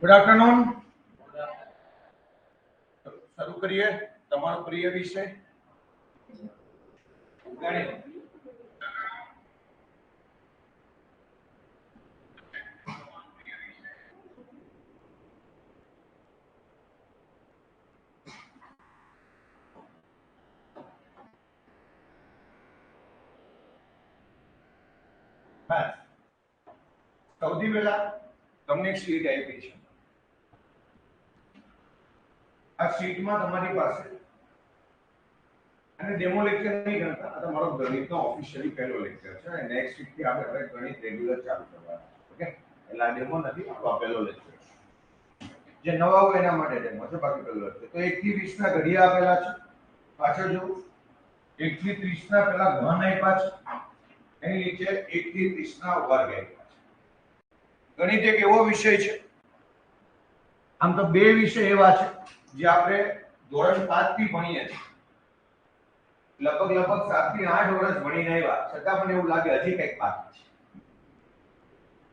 Good afternoon. શરૂ કરીએ. તમારો પ્રિય વિષય ગણિત. સૌથી પહેલા તમને એક શીટ આપી છે. આ શીટમાં તમારી પાસે અને ડેમો લેક્ચર નહીં ગણતા, આ તમારો ગણિતનો ઓફિશિયલી પહેલો લેક્ચર છે અને નેક્સ્ટ વીકથી આપણે હવે ગણિત રેગ્યુલર ચાલુ કરવાના છે. ઓકે, એટલે આ ડેમો નથી, આ પહેલો લેક્ચર છે. જે નવા હોય એના માટે ડેમો છે, બાકી પહેલો લેક્ચર. તો 1 થી 20 ના ઘડિયા આપેલા છે. પાછળ જો 1 થી 30 ના પેલા ઘન આપ્યા છે, એની નીચે 1 થી 30 ના વર્ગ આપ્યા છે. ગણિત એક એવો વિષય છે, આમ તો બે વિષય એવા છે જે આપણે ધોરણ 5 થી ભણીએ છીએ. લગભગ 7 થી 8 વર્ષ ભણીને આવ્યા, છતાં પણ એવું લાગે હજી કંઈક બાકી છે.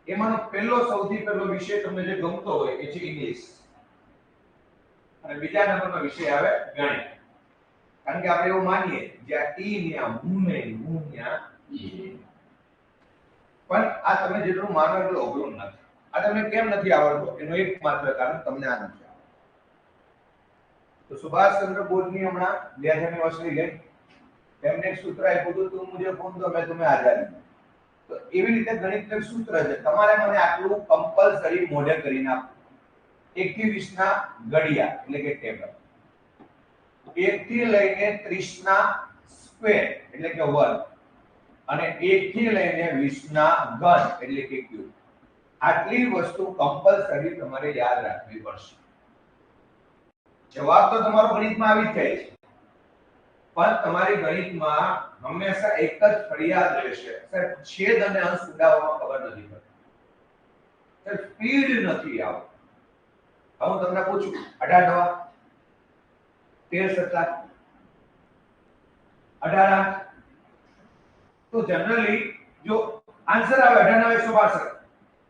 એમાંનો સૌથી પહેલો વિષય તમને જે ગમતો હોય એ છે ઇંગ્લિશ, અને બીજા નંબરનો વિષય આવે ગણિત. કારણ કે આપણે એવું માનીએ જ્યાં ઈ ન્યા હું નહીં, હું ન્યા ઈ. પણ આ તમે જેટલું માનો એટલું અઘરું નથી. આ તમને કેમ નથી આવડતું એનું એકમાત્ર કારણ તમને આ નથી આવડતું. તો સુભાષચંદ્ર બોઝની હમણાં 2 એનિવર્સરી ગઈ, એમને એક સૂત્ર આપ્યું હતું, તું મુજે ફોન દો મેં तुम्हें आजादी. તો એવી રીતે ગણિતનું સૂત્ર છે, તમારે મને આટલું કમ્પલસરી મોઢે કરીને આપવું. 1 થી 20 ના ઘડિયા એટલે કે ટેબલ, 1 થી લઈને 30 ના સ્ક્વેર એટલે કે વર્ગ, અને 1 થી લઈને 20 ના ઘન એટલે કે ક્યુબ. આટલી વસ્તુ કમ્પલસરી તમારે યાદ રાખવી પડશે. જવાબ તો તમારો ગણિતમાં આવી જ જાય છે, પણ તમારી ગણિતમાં હંમેશા એક જ ફરિયાદ રહેશે, સર છેદ અને અંશ ઉડાવવામાં ખબર નથી પડતી, સર સ્પીડ નથી આવતી. હું તમને પૂછું 18 નવા 13 17 18 તો જનરલી જો આન્સર આવે 18 9 162,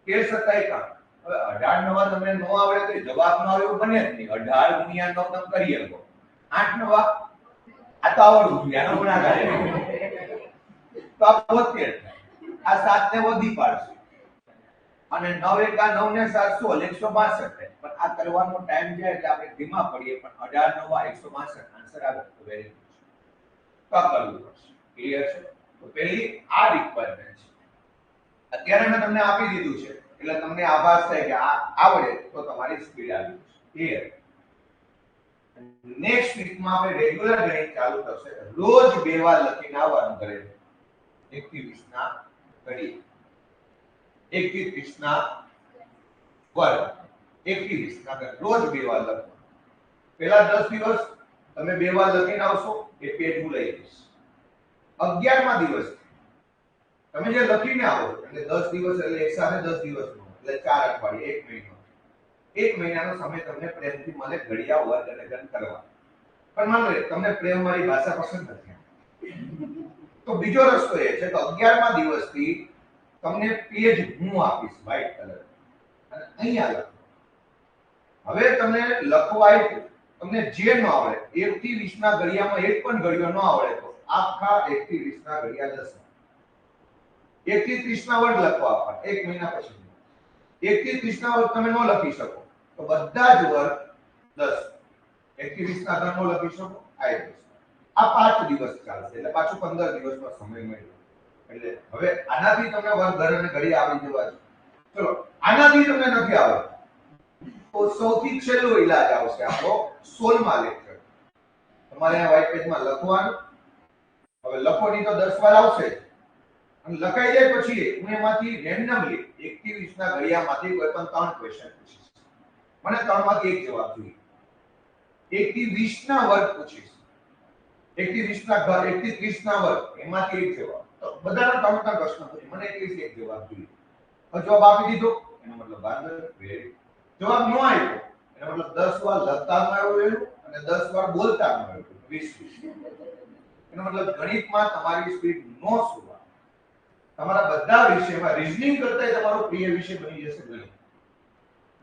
13 17 51. હવે 18 નવા તમને ન આવડે તો જવાબ ન આવે એવું બને જ નહીં. 18 ગુણ્યા 9 તમે કરી શકો. 8 નવા આ તો આવડવું જોઈએ, આનો ગુણાકાર તો આ 72 થાય. આ 7 ને વધી પાડશે અને 9 1 9 ને 7 16 162 થાય. પણ આ કરવાનો ટાઈમ જાય એટલે આપણે ધીમા પડીએ, પણ 18 નવા 162 આન્સર આવે તો વેરી ગુડ. તો આ કરવું પડશે. ક્લિયર છે? તો પહેલી આ રિક્વાયરમેન્ટ છે. અત્યારે મેં તમને આપી દીધું છે એટલે તમને આભાસ થાય કે આ આવડે તો તમારી સ્પીડ આવી જશે. ક્લિયર? નેક્સ્ટ વીકમાં આપણે રેગ્યુલર ગણિત ચાલુ થશે. રોજ 2 વાર લખીને આવવાનું ઘરે. 1 થી 20 ના ઘડિયા, 1 થી 30 ના વર્ગ, 1 થી 20 ના ઘન. રોજ 2 વાર લખવાનું. પહેલા 10 દિવસ તમે 2 વાર લખીને આવશો એ પેજ ભૂલાઈ જશે. 11મા દિવસ તમે જે લખીને આવો એટલે 10 દિવસ એટલે એક સાથે 10 દિવસનો એટલે 4 અઠવાડિયે 1 મહિનો. 1 મહિનાનો સમય તમને પ્રેમથી મળે ઘડિયા વર્ગ અને ઘન કરવા. પણ માનો લે તમને પ્રેમ વાળી ભાષા પસંદ નથી, તો બીજો રસ્તો એ છે કે 11મા દિવસથી તમને પેજ હું આપીશ વ્હાઈટ કલર અને અહીંયા લખો. હવે તમને લખવા આવ્યું, તમને જે ન આવડે 1 થી 20 ના ઘડિયામાં એક પણ ઘડિયો ન આવડે તો આખા 1 થી 20 ના ઘડિયા 10. 1 થી 30 ના વર્ગ લખવા આપવા 1 મહિના પછી. 1 થી 30 ના વર્ગ તમે ન લખી શકો તો બધા જ વર્ગ 10. 1 થી 20 ના ઘન લખી શકો આ 10. આ 5 દિવસ ચાલશે એટલે પાછું 15 દિવસનો સમય મળ્યો. એટલે હવે આનાથી તમને વર્ગ ઘન અને ઘડિયા આવડી જવા છે. ચલો આનાથી તમને નથી આવડતું તો સૌથી છેલ્લો ઈલાજ આવશે આપણો 16મા લેક્ચર. તમારે આ વ્હાઈટ પેજમાં લખવાનું. હવે લખો નહીં તો 10 વાર આવશે અને લખાઈ જાય પછી હું એમાંથી રેન્ડમલી 1 થી 20 ના ઘડિયામાંથી કોઈ પણ 3 ક્વેશ્ચન પૂછીશ. મને 3 માંથી એક જવાબ જોઈએ. 1 થી 20 ના વર્ગ પૂછીશ, 1 થી 20 ના ઘન, 1 થી 30 ના વર્ગ, એમાંથી એક જવાબ. તો બધાના 3 પ્રશ્ન પૂછી, મને એટલી એક જવાબ જોઈએ. તો જવાબ આપી દીધો એનો મતલબ બાંધો વેરી. જવાબ ન આવ્યો એનો મતલબ 10 વાર લખતા ન આવ્યું અને 10 વાર બોલતા ન આવ્યું. 20 એનો મતલબ ગણિતમાં તમારી સ્પીડ નો સુવા. તમારા બધા વિષયમાં રીઝનિંગ કરતા તમારો પ્રિય વિષય બની જશે ગણિત.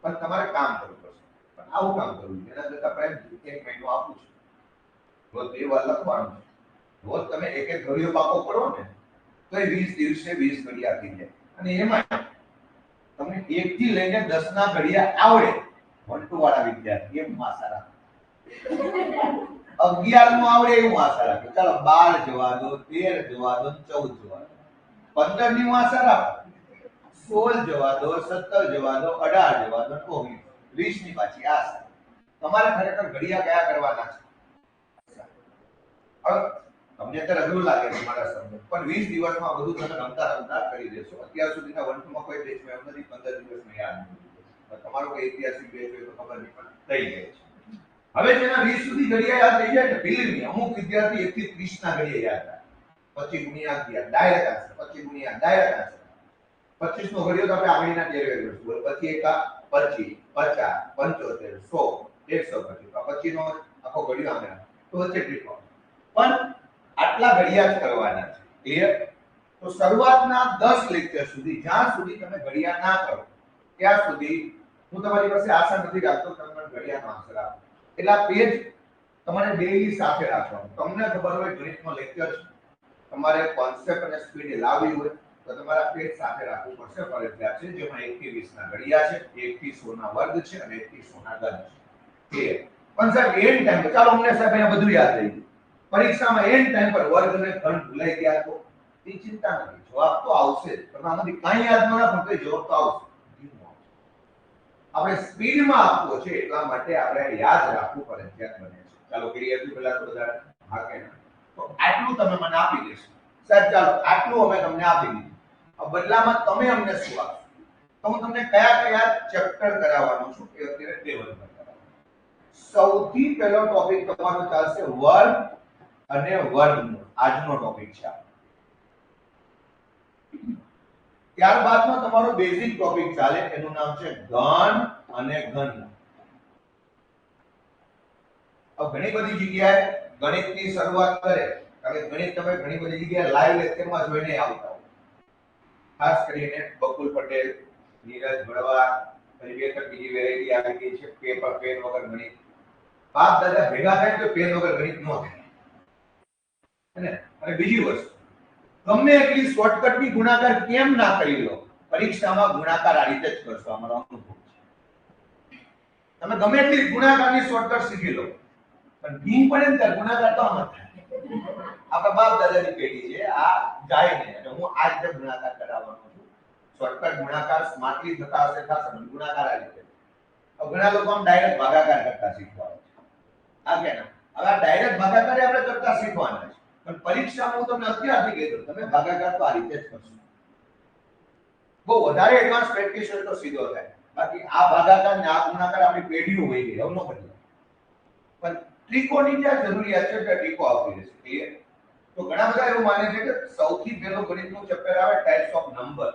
પણ તમારે કામ કરવું પડશે. પણ આવું કામ કરવું એના કરતા પ્રેમ 1 મહિનો આપું છું, રોજ 2 વાર લખવાનું છે. રોજ તમે એક એક ઘડીઓ પાકો કરો ને તો એ 20 દિવસે 20 ઘડિયા થઈ જાય. અને એમાં તમને 1 થી લઈને 10 ના ઘડિયા આવડે, 1 2 વાળા વિદ્યાર્થી એમ આશા રાખો. 11 નું આવડે એવું આશા રાખો. ચાલો 12 જવા દો, 13 જવા દો, 14 જવા દો, 15 ની આશા રાખો, 16 જવા દો, 17 જવા દો, 18 જવા દો, 19 20 ની પાછી આશા. તમારે ખરેખર ઘડિયા કયા કરવાના છે? તમને તો અઘરું લાગે છે મારા શબ્દ, પણ 20 દિવસમાં બધું તમે રમતા રમતા કરી દેશો. અત્યાર સુધીના વંશમાં કોઈ બેચ મેં નથી 15 દિવસમાં યાદ નથી. તમારો કોઈ ઐતિહાસિક બેચ હોય તો ખબર નહીં, પણ થઈ જાય છે. હવે જેના 20 સુધી ઘડિયા યાદ થઈ જાય ને, બિલીવ મી, અમુક વિદ્યાર્થી 1 થી 30 ના ઘડિયા યાદ રાખે. 25 ગુણ્યા 11 ડાયરેક્ટ આન્સર, 25 ગુણ્યા ડાયરેક્ટ આન્સર. 25 નો ઘડિયો તો આપણે આંગળીના ટેરવે કરશું. 25 એકા 25, 50, 75, 100, 125. આ 25 નો આખો ઘડિયો આંગળા તો વચ્ચે ત્રિકોણ. પણ આટલા ઘડિયા જ કરવાના છે. ક્લિયર? તો શરૂઆતના 10 લેક્ચર સુધી જ્યાં સુધી તમે ઘડિયા ના કરો ત્યાં સુધી હું તમારી પાસે આશા નથી રાખતો તમે ઘડિયાનો આન્સર આપો. એટલે આ પેજ તમારે ડેઈલી સાથે રાખવાનું. તમને ખબર હોય ગણિતનો લેક્ચર છે, તમારે કોન્સેપ્ટ અને સ્પીડ લાવવી હોય તો તમારા પેજ સાથે રાખવું પડશે, ફરજિયાત છે. જેમાં 1 થી 20 ના ઘડિયા છે, 1 થી 100 ના વર્ગ છે અને 1 થી 100 ના ઘન છે. ક્લિયર? પણ સાહેબ એન્ડ ટાઈમ ચાલો અમને સાહેબ અહીંયા બધું યાદ રહી ગયું. પરીક્ષામાં એન્ડ ટાઈમ પર વર્ગ અને ઘન ભૂલાઈ ગયા તો એ ચિંતા નથી, જવાબ તો આવશે જ. પણ આમાંથી કાંઈ યાદ ન રાખો તો જવાબ તો આવશે. આપણે સ્પીડમાં આપવો છે એટલા માટે આપણે યાદ રાખવું ફરજિયાત બને છે. ચાલો ક્લિયર થી પહેલા તો બધા હા કે ના? તો આટલું તમે મને આપી દેશો સાહેબ. ચાલો આટલું અમે તમને આપી દીધું. બદલામાં તમે અમને શું આપશો? તો હું તમને કયા કયા ચેપ્ટર કરાવવાનો છું એ અત્યારે ટેબલ પર કરાવવાનો. સૌથી પહેલો ટોપિક તમારો ચાલશે વર્ગ અને વર્ગમૂળ. આજનો ટોપિક છે. ત્યારબાદનો તમારો બેઝિક ટોપિક ચાલે એનું નામ છે ઘન અને ઘન. ઘણી બધી જગ્યાએ ગણિતની શરૂઆત કરે, કારણ કે ગણિત તમે ઘણી બધી જગ્યાએ લાઈવ લેક્ચરમાં જોઈને આવતા હો. ખાસ કરીને બકુલ પટેલ, નીરજ ભડવા, પછી બે ત્રણ બીજી વેરાયટી આવી ગઈ છે પેપર પેન વગર ગણિત. બાપ દાદા ભેગા થાય તો પેન વગર ગણિત ન થાય. અને બીજી વસ્તુ, ગમે એટલી શોર્ટકટની ગુણાકાર કેમ ના કરી લો, પરીક્ષામાં ગુણાકાર આ રીતે જ કરશો. અમારો અનુભવ છે. તમે ગમે એટલી ગુણાકારની શોર્ટકટ શીખી લો પણ ભીમ પડે ને ત્યારે ગુણાકાર તો આમ જ થાય. આપણા બાપ દાદાની પેઢી છે, આ જાય ને અને હું આ રીતે ગુણાકાર કરાવવાનો છું. શોર્ટકટ ગુણાકાર સ્માર્ટલી થતા હશે થશે, ગુણાકાર આ રીતે. ઘણા લોકો આમ ડાયરેક્ટ ભાગાકાર કરતા શીખવા છે. આ કે ના? હવે આ ડાયરેક્ટ ભાગાકાર આપણે કરતા શીખવાના છે. પણ પરીક્ષામાં હું તમને અત્યારથી કહી દઉં, તમે ભાગાકાર તો આ રીતે જ કરશો. બહુ વધારે એડવાન્સ પ્રેક્ટિસ હોય તો સીધો થાય. બાકી આ ભાગાકાર ને આ ગુણાકાર આપણી પેઢીઓ હોય ગઈ, હવે ન બદલે. પણ ત્રિકોણની જ્યાં જરૂરિયાત છે ત્યાં ત્રિકો આવતી રહેશે. ક્લિયર? તો ઘણા બધા એવું માને છે કે સૌથી પહેલો ગણિતનું ચેપ્ટર આવે ટાઇપ્સ ઓફ નંબર,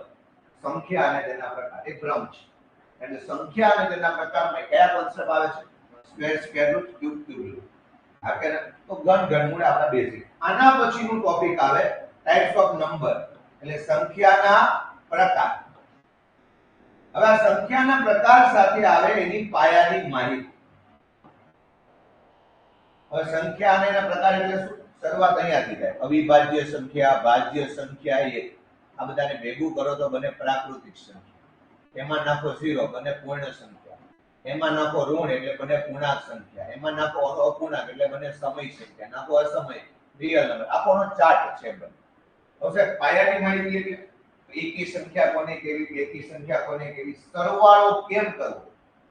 સંખ્યા અને તેના પ્રકાર. એ ભ્રમ છે. એટલે સંખ્યા અને તેના પ્રકારમાં કયા કોન્સેપ્ટ આવે છે? Square, square root, cube, cube root. આ કે તો ઘન, ઘનમૂળ આપણા બેઝિક. આના પછીનું ટોપિક આવે ટાઇપ્સ ઓફ નંબર, એટલે સંખ્યાના પ્રકાર. હવે આ સંખ્યાના પ્રકાર સાથે આવે એની પાયાની માહિતી. હવે સંખ્યા અને એના પ્રકાર એટલે શું? શરૂઆત અહીંયાથી થાય. અવિભાજ્ય સંખ્યા, ભાજ્ય સંખ્યા, એક આ બધાને ભેગું કરો તો બને પ્રાકૃતિક સંખ્યા. એમાં નાખો 0 બને પૂર્ણ સંખ્યા. એમાં નાખો ઋણ એટલે બને પૂર્ણાંક સંખ્યા. એમાં નાખો અપૂર્ણાંક એટલે બને સમય સંખ્યા. નાખો અસમય, રિયલ નંબર. આખોનો ચાર્ટ છે બને. હવે પાયાની માહિતી એટલે એકી સંખ્યા કોને કેવી, બેકી સંખ્યા કોને કેવી, સરવાળો કેમ કરવો,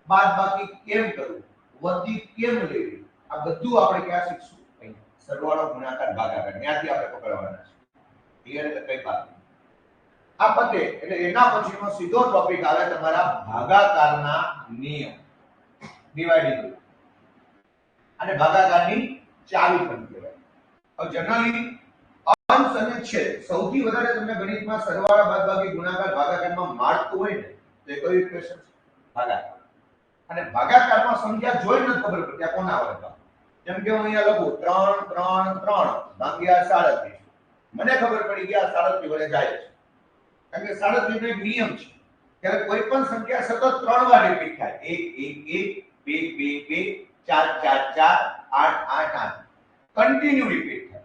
બાદબાકી કેમ કરવું, વધી કેમ લેવી, આ બધું આપણે ક્યાં શીખશું? સરવાળો, ગુણાકાર, ભાગાકાર. ત્યાંથી આપણે પકડવાના છે. ક્લિયર? એટલે કઈ વાત આ પતે એટલે એના પછીનો સીધો ટોપિક આવે તમારા ભાગાકારના નિયમ, ડિવાઇડિંગ રૂલ. અને ભાગાકારની ચાવી પણ કહેવાય. હવે જનરલી અંશ અને છેદ સૌથી વધારે તમને ગણિતમાં સરવાળા, બાદબાકી, ગુણાકાર, ભાગાકારમાં મારતું હોય ને તો એ કયું ઇક્વેશન છે? ભાગાકાર. અને ભાગાકારમાં સંખ્યા જોઈને જ ખબર પડે કે કોના વર્ગ. જેમ કે હું અહીંયા લખું 3 3 3 ભાગ્યા 37. મને ખબર પડી કે આ 37 વડે જાય છે. કારણ કે 37 નો એક નિયમ છે ત્યારે કોઈ પણ સંખ્યા સતત 3 વાર રિપીટ થાય 1 1 1 2 2 2 4 4 4 8 8 8 કન્ટિન્યુ રિપીટ થાય.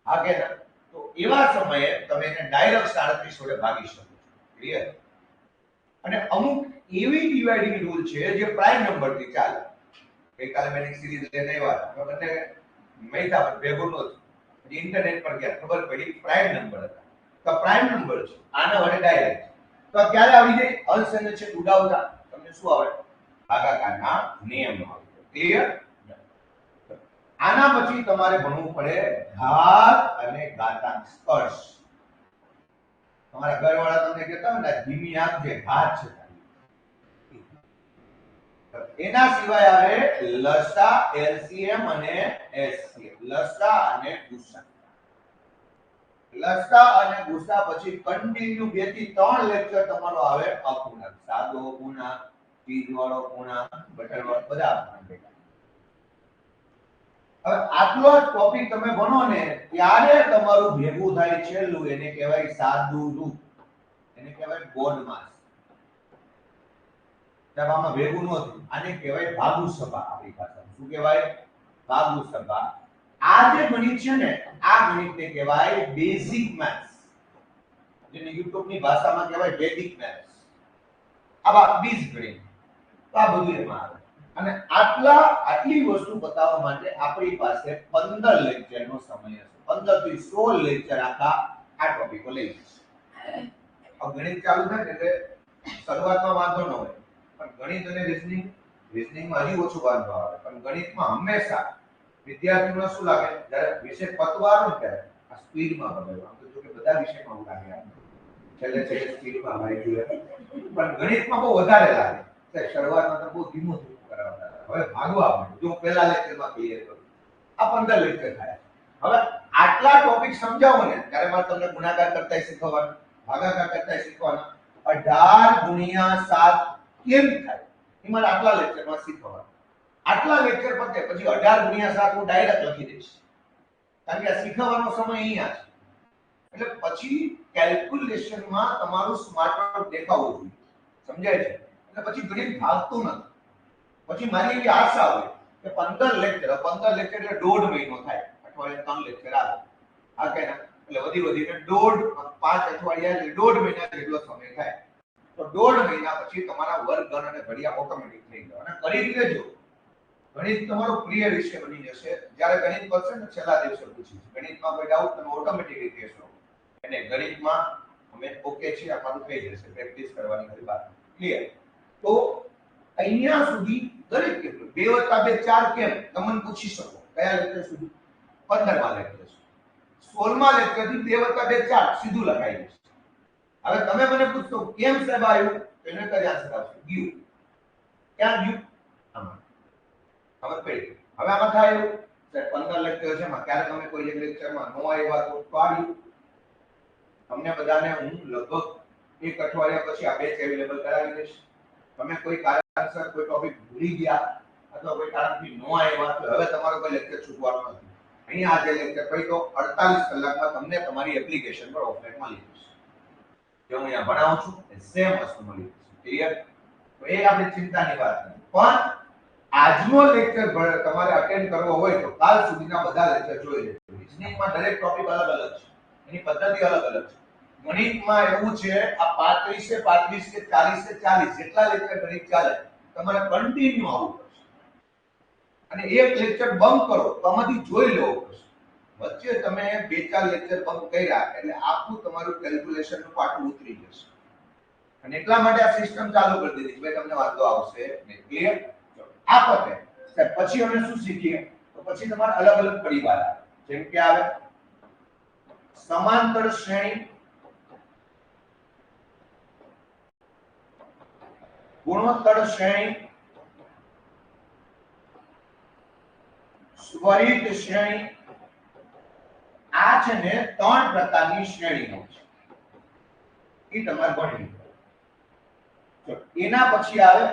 હા કે ના? તો એવા સમયે તમે એને ડાયરેક્ટ 37 વડે ભાગી શકો છો. ક્લિયર? અને અમુક એવી ડિવાઇડિંગ રૂલ છે જે પ્રાઇમ નંબરથી ચાલે. ગઈકાલે મેં એક સિરીઝ લઈને આવ્યા તો મને મૈતા પર ભેગું નહોતું. પછી ઇન્ટરનેટ પર ગયા ખબર પડી પ્રાઇમ નંબર હતા. તો પ્રાઇમ નંબર છે આના વડે ડાયરેક્ટ. તો ક્યારે આવી જાય? અંશ અને છેદ ઉડાવતા તમને શું આવે? ભાગાકારના નિયમ આવે. ક્લિયર? આના પછી તમારે ભણવું પડે ઘાત અને ઘાતાંક સ્પર્શ. તમારા ઘરવાળા તમને કહેતા હોય ને ધીમી આંખ જે ઘાત છે એના સિવાય આવે લસા, એલસીએમ અને એચસીએમ. લસા અને ગુસા. લસા અને ગુસા પછી કન્ટિન્યુ 2 થી 3 લેક્ચર તમારો આવે અપૂર્ણાંક. સાદો પૂર્ણાંક, ચીજવાળો પૂર્ણાંક, બટર વાળો બધા અપૂર્ણાંક. હવે આટલો ટોપિક તમે ભણો ને ત્યારે તમારું ભેગું થાય છેલ્લું એને કહેવાય સાદું રૂપ. એને કહેવાય બોર્ડ માસ. સાહેબ આમાં ભેગું નહોતું. આને કહેવાય ભાગુ સભા. આપણી ભાષામાં શું કહેવાય? ભાગુ સભા. આ જે ગણિત છે ને આ ગણિતને કહેવાય બેઝિક મેથ્સ. જેને યુટ્યુબની ભાષામાં કહેવાય વૈદિક મેથ્સ. આ બીજગણિત. આ બધું એમાં આવે. અને આટલી વસ્તુ બતાવવા માટે આપણી પાસે 15 લેક્ચરનો સમય હશે. 15 થી 16 લેક્ચર આખા આ ટોપિકો લઈ જશે. હવે ગણિત ચાલુ થાય ને એટલે શરૂઆતમાં વાંધો ન હોય. પણ ગણિત અને રીઝનિંગમાં હજી ઓછું વાંધો આવે. પણ ગણિતમાં હંમેશા વિદ્યાર્થીઓને શું લાગે જ્યારે વિષય પતવા આવે ને ત્યારે આ સ્પીડમાં બદલાય. આમ તો જો કે બધા વિષયમાં એવું લાગે છેલ્લે સ્પીડમાં આવી ગયું. પણ ગણિતમાં બહુ વધારે લાગે. શરૂઆતમાં તો બહુ ધીમું કરાવતા. હવે ભાગવા માંડ્યું. જો પહેલા લેક્ચરમાં ક્લિયર કરું. આ 15 લેક્ચર થાય. હવે આટલા ટોપિક સમજાવો ને ત્યારે મારે તમને ગુણાકાર કરતા શીખવવાનું, ભાગાકાર કરતા શીખવાનું. 18 ગુણ્યા 7 કેમ થાય એ મારે આટલા લેક્ચરમાં શીખવવાનું. આટલા લેક્ચર પતે પછી 18 ગુણ્યા 7 હું ડાયરેક્ટ લખી દઈશ. કારણ કે આ શીખવવાનો સમય અહીંયા છે. એટલે પછી કેલ્ક્યુલેશનમાં તમારું સ્માર્ટ વર્ક દેખાવું જોઈએ. સમજાય છે? એટલે પછી ગણિત ભાગતું નથી. પછી મારી એવી આશા હોય કે 15 લેક્ચર એટલે 1.5 મહિનો થાય. અઠવાડિયે 3 લેક્ચર આવે. હા કે ના? એટલે વધીને 5 અઠવાડિયા એટલે 1.5 મહિના જેટલો સમય થાય. તો 1.5 મહિના પછી તમારા વર્ગ ગણ અને ઘડિયા ઓટોમેટિક થઈ જાય. અને કરી લેજો. ગણિત તમારો પ્રિય વિષય બની જશે. જ્યારે ગણિત પડશે ને છેલ્લા દિવસે પૂછીશ ગણિતમાં કોઈ ડાઉટ તમે ઓટોમેટિકલી કહેશો. અને ગણિતમાં અમે ઓકે છે અમારું થઈ જશે. પ્રેક્ટિસ કરવાની ખરી વાત. ક્લિયર? તો અહીંયા સુધી દરેક કેટલું 2 + 2 4 કેમ તમને પૂછી શકો. કયા લેક્ચર સુધી? 15મા લેક્ચર સુધી. 16મા લેક્ચર થી 2 + 2 4 સીધું લખાઈ જશે. હવે તમે મને પૂછશો કેમ સાહેબ આવ્યું? તો એને કઈ આન્સર આવશે? ગયું. ક્યાં ગયું? આમાં. ખબર પડી? હવે આમાં થાય એવું સાહેબ 15 લેક્ચર છે એમાં ક્યારે તમે કોઈ એક લેક્ચરમાં નો આવ્યા તો આવ્યું. તમને બધાને હું લગભગ એક અઠવાડિયા પછી આ બેચ અવેલેબલ કરાવી દઈશ. તમે કોઈ કારણસર કોઈ ટોપિક ભૂલી ગયા અથવા કોઈ કારણથી નો આવ્યા તો હવે તમારો કોઈ લેક્ચર છૂટવાનો નથી. અહીંયા આજે લેક્ચર પછી તો 48 કલાકમાં તમને તમારી એપ્લિકેશન પર ઓફલાઈન મળી જશે. જે હું અહીંયા ભણાવું છું એ સેમ વસ્તુ મળી જશે. ક્લિયર? તો એ આપણી ચિંતાની વાત નથી. પણ આજનો લેક્ચર તમારે અટેન્ડ કરવો હોય તો કાલ સુધીના બધા લેક્ચર જોઈ લેજો. રીઝનિંગમાં દરેક ટોપિક અલગ અલગ છે. એની પદ્ધતિ અલગ અલગ છે. ગણિતમાં એવું છે આ 35 કે 40 કે 40 જેટલા લેક્ચર ગણિત ચાલે તમારે કન્ટિન્યુ આવવું પડશે. અને એક લેક્ચર બંક કરો તો આમાંથી જોઈ લેવો પડશે. વચ્ચે તમે 2-4 લેક્ચર બંક કર્યા એટલે આખું તમારું કેલ્ક્યુલેશનનું પાટું ઉતરી જશે. અને એટલા માટે આ સિસ્ટમ ચાલુ કરી દીધી છે તમને વાંધો આવશે નહીં. ક્લિયર? આ પતે પછી અમે શું શીખીએ તો પછી તમારે અલગ અલગ પરિવાર આવે. જેમ કે આવે સમાંતર શ્રેણી, ગુણોત્તર શ્રેણી, ત્વરિત શ્રેણી. આ છે ને 3 પ્રકારની શ્રેણીઓ છે. એ તમારે ભણવી. એના પછી આવે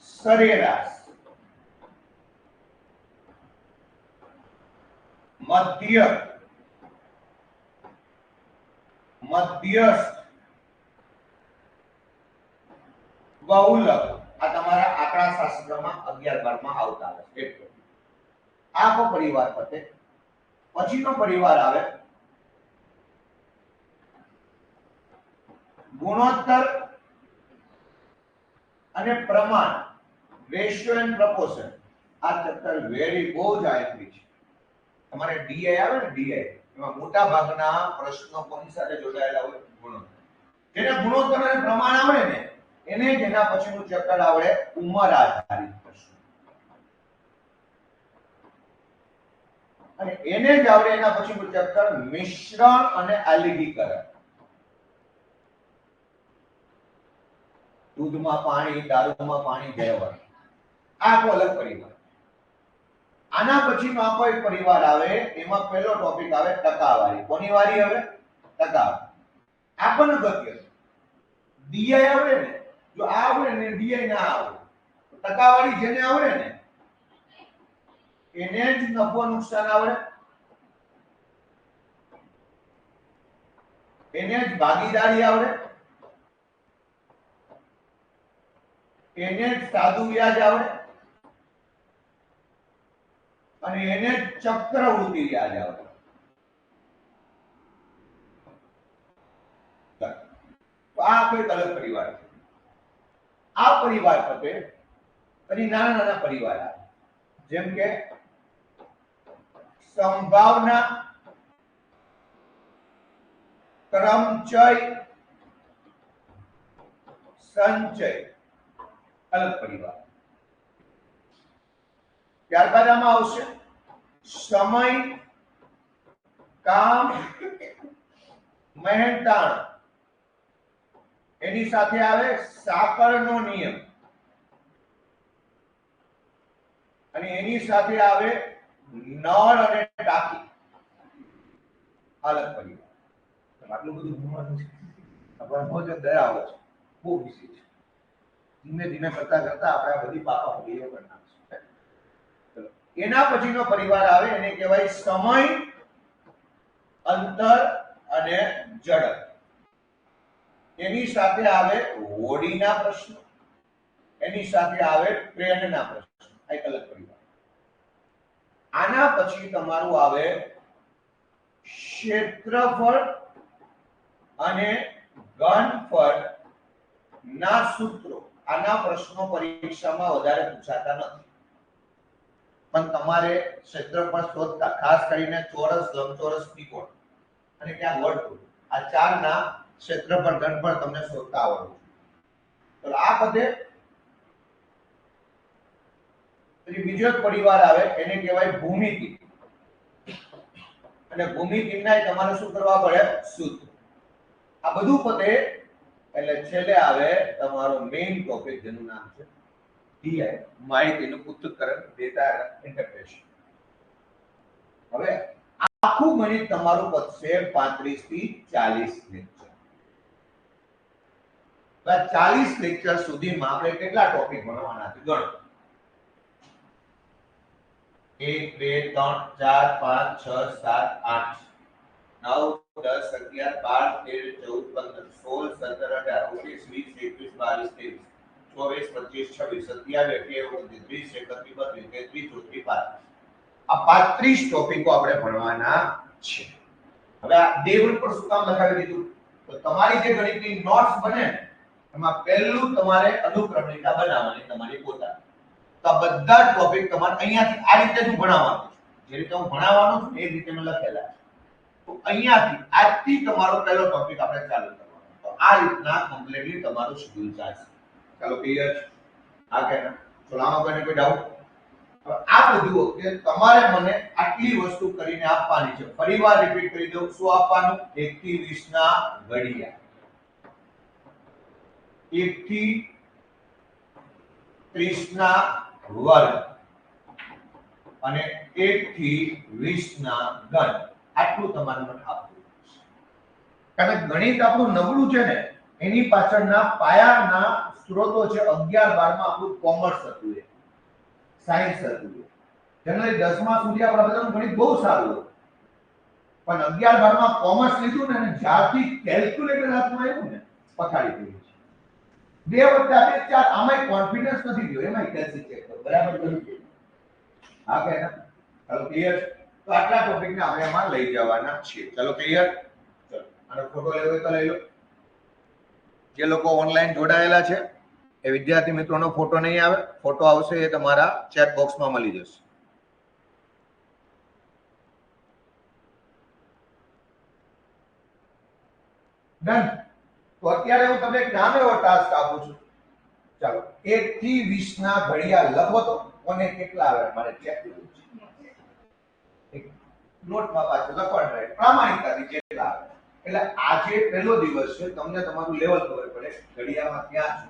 સરેરાશ, મધ્યસ્થ બહુલક આ તમારા આંકડા શાસ્ત્રમાં 11 12 માં આવતા આવે છે. એટલે આ પરિવાર પતે પછીનો પરિવાર આવે ગુણોત્તર અને પ્રમાણ, રેશિયો એન્ડ પ્રપોર્શન. આ ચેપ્ટર વેરી બહુ જ આયત્રી છે. તમારે ડીઆઈ આવે ને ડીઆઈ એમાં મોટા ભાગના પ્રશ્નો કોની સાથે જોડાયેલા હોય? ગુણોત્તર. જેને ગુણોત્તર અને પ્રમાણ આવડે ને એને જ એના પછીનું ચેપ્ટર આવડે ઉંમર આધારિત પ્રશ્નો. અને એને જ આવડે એના પછીનું ચેપ્ટર મિશ્રણ અને આલિંગીકરણ. દૂધમાં પાણી, દારૂમાં પાણી ભેળવવાનું. આ આખો અલગ પરિવાર. આના પછીનો આખો એક પરિવાર આવે એમાં પહેલો ટોપિક આવે ટકાવારી. કોની વારી હવે? ટકાવારી. આ પણ અગત્ય છે. ડીઆઈ આવડે ને, જો આ આવડે ને ડીઆઈ ના આવડે, ટકાવારી જેને આવડે ને એને જ નફો નુકસાન આવડે, એને જ ભાગીદારી આવડે, એને જ સાદું વ્યાજ આવડે અને એને જ ચક્રવૃદ્ધિ વ્યાજ આવડે. તો આ કોઈ અલગ પરિવાર છે. આ પરિવાર પતે પછી નાના નાના પરિવાર આવે, જેમ કે સંભાવના, ક્રમચય, સંચય, અલગ પરિવાર. ત્યારબાદ આમાં આવશે સમય, કામ, મહેનતાણ. એની સાથે આવે સાકળનો નિયમ અને એની સાથે આવે નળ અને ટાંકી. અલગ પરિવાર. આટલું બધું ભણવાનું છે, આપણે બહુ જ દયાવો છે, બહુ વિશે છે. ધીમે ધીમે કરતા કરતા આપણે બધી પાપા ભૂલીઓ કરી નાખશું. એના પછીનો પરિવાર આવે એને કહેવાય સમય, અંતર અને ઝડપ. એની સાથે આવે હોડીના પ્રશ્નો, એની સાથે આવે ટ્રેનના પ્રશ્નો. આ એક અલગ પરિવાર. આના પછી તમારું આવે ક્ષેત્રફળ અને ઘનફળ ના સૂત્રો. આના પ્રશ્નો પરીક્ષામાં વધારે પૂછાતા નથી, પણ તમારે ક્ષેત્રફળ શોધતા ખાસ કરીને ચોરસ, લંબચોરસ, ત્રિકોણ અને ક્યાં વર્તુળ, આ ચારના ક્ષેત્રફળ ઘનફળ તમને શોધતા આવડવું જોઈએ. તો આ પદે પછી બીજો એક પરિવાર આવે એને કહેવાય ભૂમિતિ. અને ભૂમિતિના તમારે શું કરવા પડે? સૂત્ર. આ બધું પદે એટલે છેલ્લે આવે તમારો મેઇન ટોપિક જેનું નામ છે ડીઆઈ, માહિતીનું પૃથ્થકરણ, ડેટા ઇન્ટરપ્રિટેશન. હવે આખું ગણિત તમારું પતશે 35 થી 40 લેક્ચર. 40 લેક્ચર સુધીમાં આપણે કેટલા ટોપિક ભણવાના છે ગણો. 1 2 3 4 5 6 7 8 9 10 11 12 13 14 15 16 17 18 19 20 21 22 23 24 25 26 27 28 29 30 31 32 33 34 35. આ 35 ટોપિકો આપણે ભણવાના છે. હવે આ ડેવલ પર શું કામ લખાવી દીધું? તો તમારી જે ગણિતની નોટ્સ બને ને એમાં પહેલું તમારે અનુક્રમણિકા બનાવવાની તમારી પોતાની. તો આ બધા ટોપિક તમારે અહીંયાથી આ રીતે જ ભણાવવાનું છે. જે રીતે હું ભણાવવાનો છું એ રીતે મેં લખેલા છે. તો અહીંયાથી આજથી તમારો પહેલો ટોપિક આપણે ચાલુ કરવાનો. તો આ રીતના કમ્પ્લીટલી તમારું શેડ્યુલ ચાલશે. ચાલો ક્લિયર છે? હા કે ના? ચલો આમાં કોઈને કોઈ ડાઉટ? આ બધું કે તમારે મને આટલી વસ્તુ કરીને આપવાની છે. ફરીવાર રિપીટ કરી દઉં, શું આપવાનું? 1 થી 20 ના ઘડિયા, 1 થી 30 ના વર્ગ અને 1 થી 20 ના ઘન. આટલું તમારે મને આપવું છે. કારણ કે ગણિત આપણું નબળું છે ને એની પાછળના પાયાના સ્ત્રોતો છે 11 12 માં આપણું કોમર્સ હતું, સાયન્સ હતું. જનરલી 10મા સુધી આપણા બધાનું ગણિત બહુ સારું હતું, પણ 11 12 માં કોમર્સ લીધું ને અને જ્યારથી કેલ્ક્યુલેટર હાથમાં આવ્યું ને પથારી પડી છે. 2 + 2 4 આમાં કોન્ફિડન્સ નથી ગયો એમાં કેલ્સી ચેક કરો બરાબર કર્યું હા કે ના ચાલો ક્લિયર તો આટલા ટોપિક ને આપણે એમાં લઈ જવાના છીએ ચાલો ક્લિયર ચલો આનો ફોટો લેવો હોય તો લઈ લો જે લોકો ઓનલાઈન જોડાયેલા છે એ વિદ્યાર્થી મિત્રોનો ફોટો નહીં આવે ફોટો આવશે એ તમારા ચેટ બોક્સમાં મળી જશે ડન તો અત્યારે હું તમને એક નાનો એવો ટાસ્ક આપું છું ચાલો 1 થી 20 ના ઘડિયા લખો તો કોને કેટલા આવે મારે ચેક કરવું છે એક નોટમાં પાછું લખવાનું રહે પ્રામાણિકતાથી કેટલા આવે એટલે આજે પહેલો દિવસ છે તમને તમારું લેવલ ખબર પડે ઘડિયામાં ક્યાં છે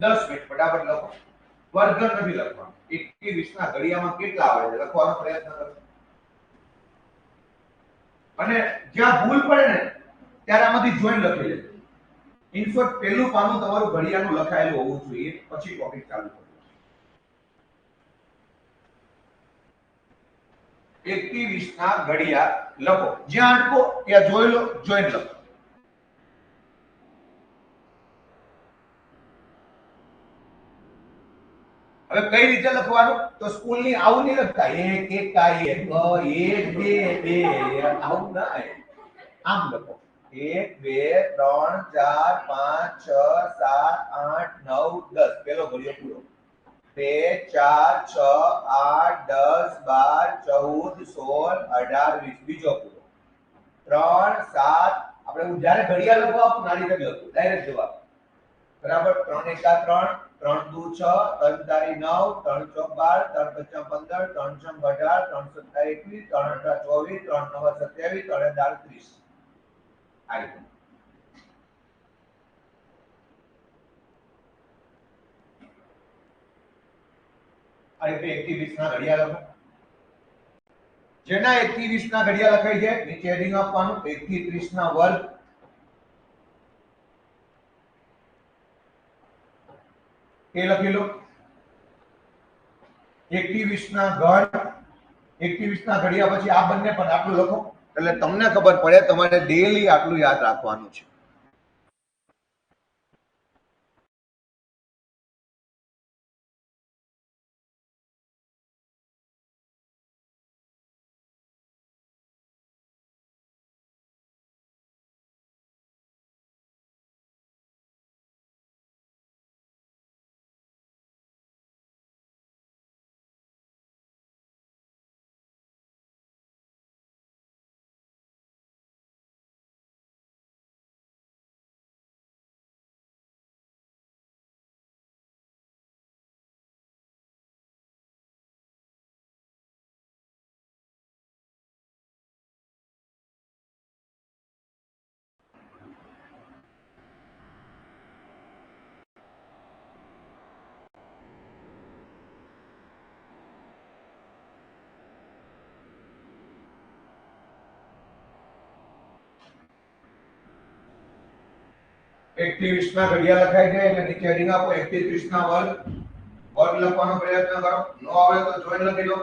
10 મિનિટ ફટાફટ લખો વર્ગ નથી લખવાનું 1 થી 20 ના ઘડિયામાં કેટલા આવે છે લખવાનો પ્રયત્ન કરો અને જ્યાં ભૂલ પડે ને ત્યારે આમાંથી જોઈન લખી લેજો ઇનશોર્ટ પહેલું પાનું તમારું ઘડિયાળનું લખાયેલું હોવું જોઈએ પછી ટોપિક ચાલુ કરો 1 થી 20 ના ઘડિયાળ લખો જ્યાં અટકો ત્યાં જોઈ લો જોઈન લખો હવે કઈ રીતે લખવાનું તો સ્કૂલની આવું નહીં લખતા 1 1 કાઈ 1 2 2 આવું ના આમ લખો 1 2 3 4 5 6 7 8 9 10 પેલો ઘડિયો પૂરો 2 4 6 8 10 12 14 16 18 20 બીજો પૂરો 3 7 આપણે હું જ્યારે ઘડિયાળ લખવા આપું ના રીતે લખું ડાયરેક્ટ જવાબ બરાબર 3 1 3 3 2 6 3 4 9 3 4 12 3 5 15 3 6 18 3 17 21 3 18 24 3 9 27 3 10 30 આ રીતે આ રીતે 1 થી 20 ના ઘડિયાળ લખો જેના 1 થી 20 ના ઘડિયાળ લખાઈ છે નીચે હેડિંગ આપવાનું 1 થી 30 ના વર્ગ એ લખી લો 1 થી 20 ના ઘન 1 થી 20 ના ઘડિયા પછી આ બંને પણ આટલું લખો એટલે તમને ખબર પડે તમારે ડેલી આટલું યાદ રાખવાનું છે એક થી 20 ના ઘડિયા લખાય છે એટલે નીચે હેડિંગ આપો 1 થી 30 ના વર્ગ લખવાનો પ્રયત્ન કરો નો આવે તો જોઈન લખી દો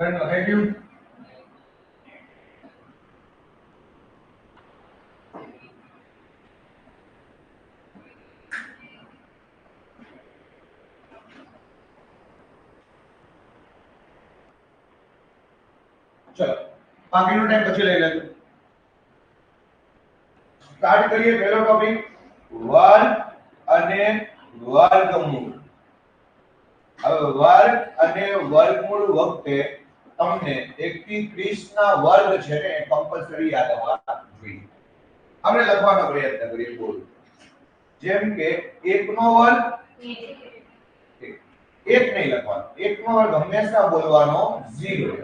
Turn your head you. ચલો બાકીનો ટાઈમ પછી લઈ લેજો. સ્ટાર્ટ કરીએ પહેલો ટોપિક વર્ગ અને વર્ગમૂળ. હવે વર્ગ અને વર્ગમૂળ વખતે તમને 1 થી 30 ના વર્ગ છે ને એ કમ્પલસરી યાદ આવવા જોઈએ. આપણે લખવાનો પ્રયત્ન કરીએ બોલ. જેમ કે 1 નો વર્ગ 1 નહીં લખવાનો. 1 નો વર્ગ હંમેશા બોલવાનો 0.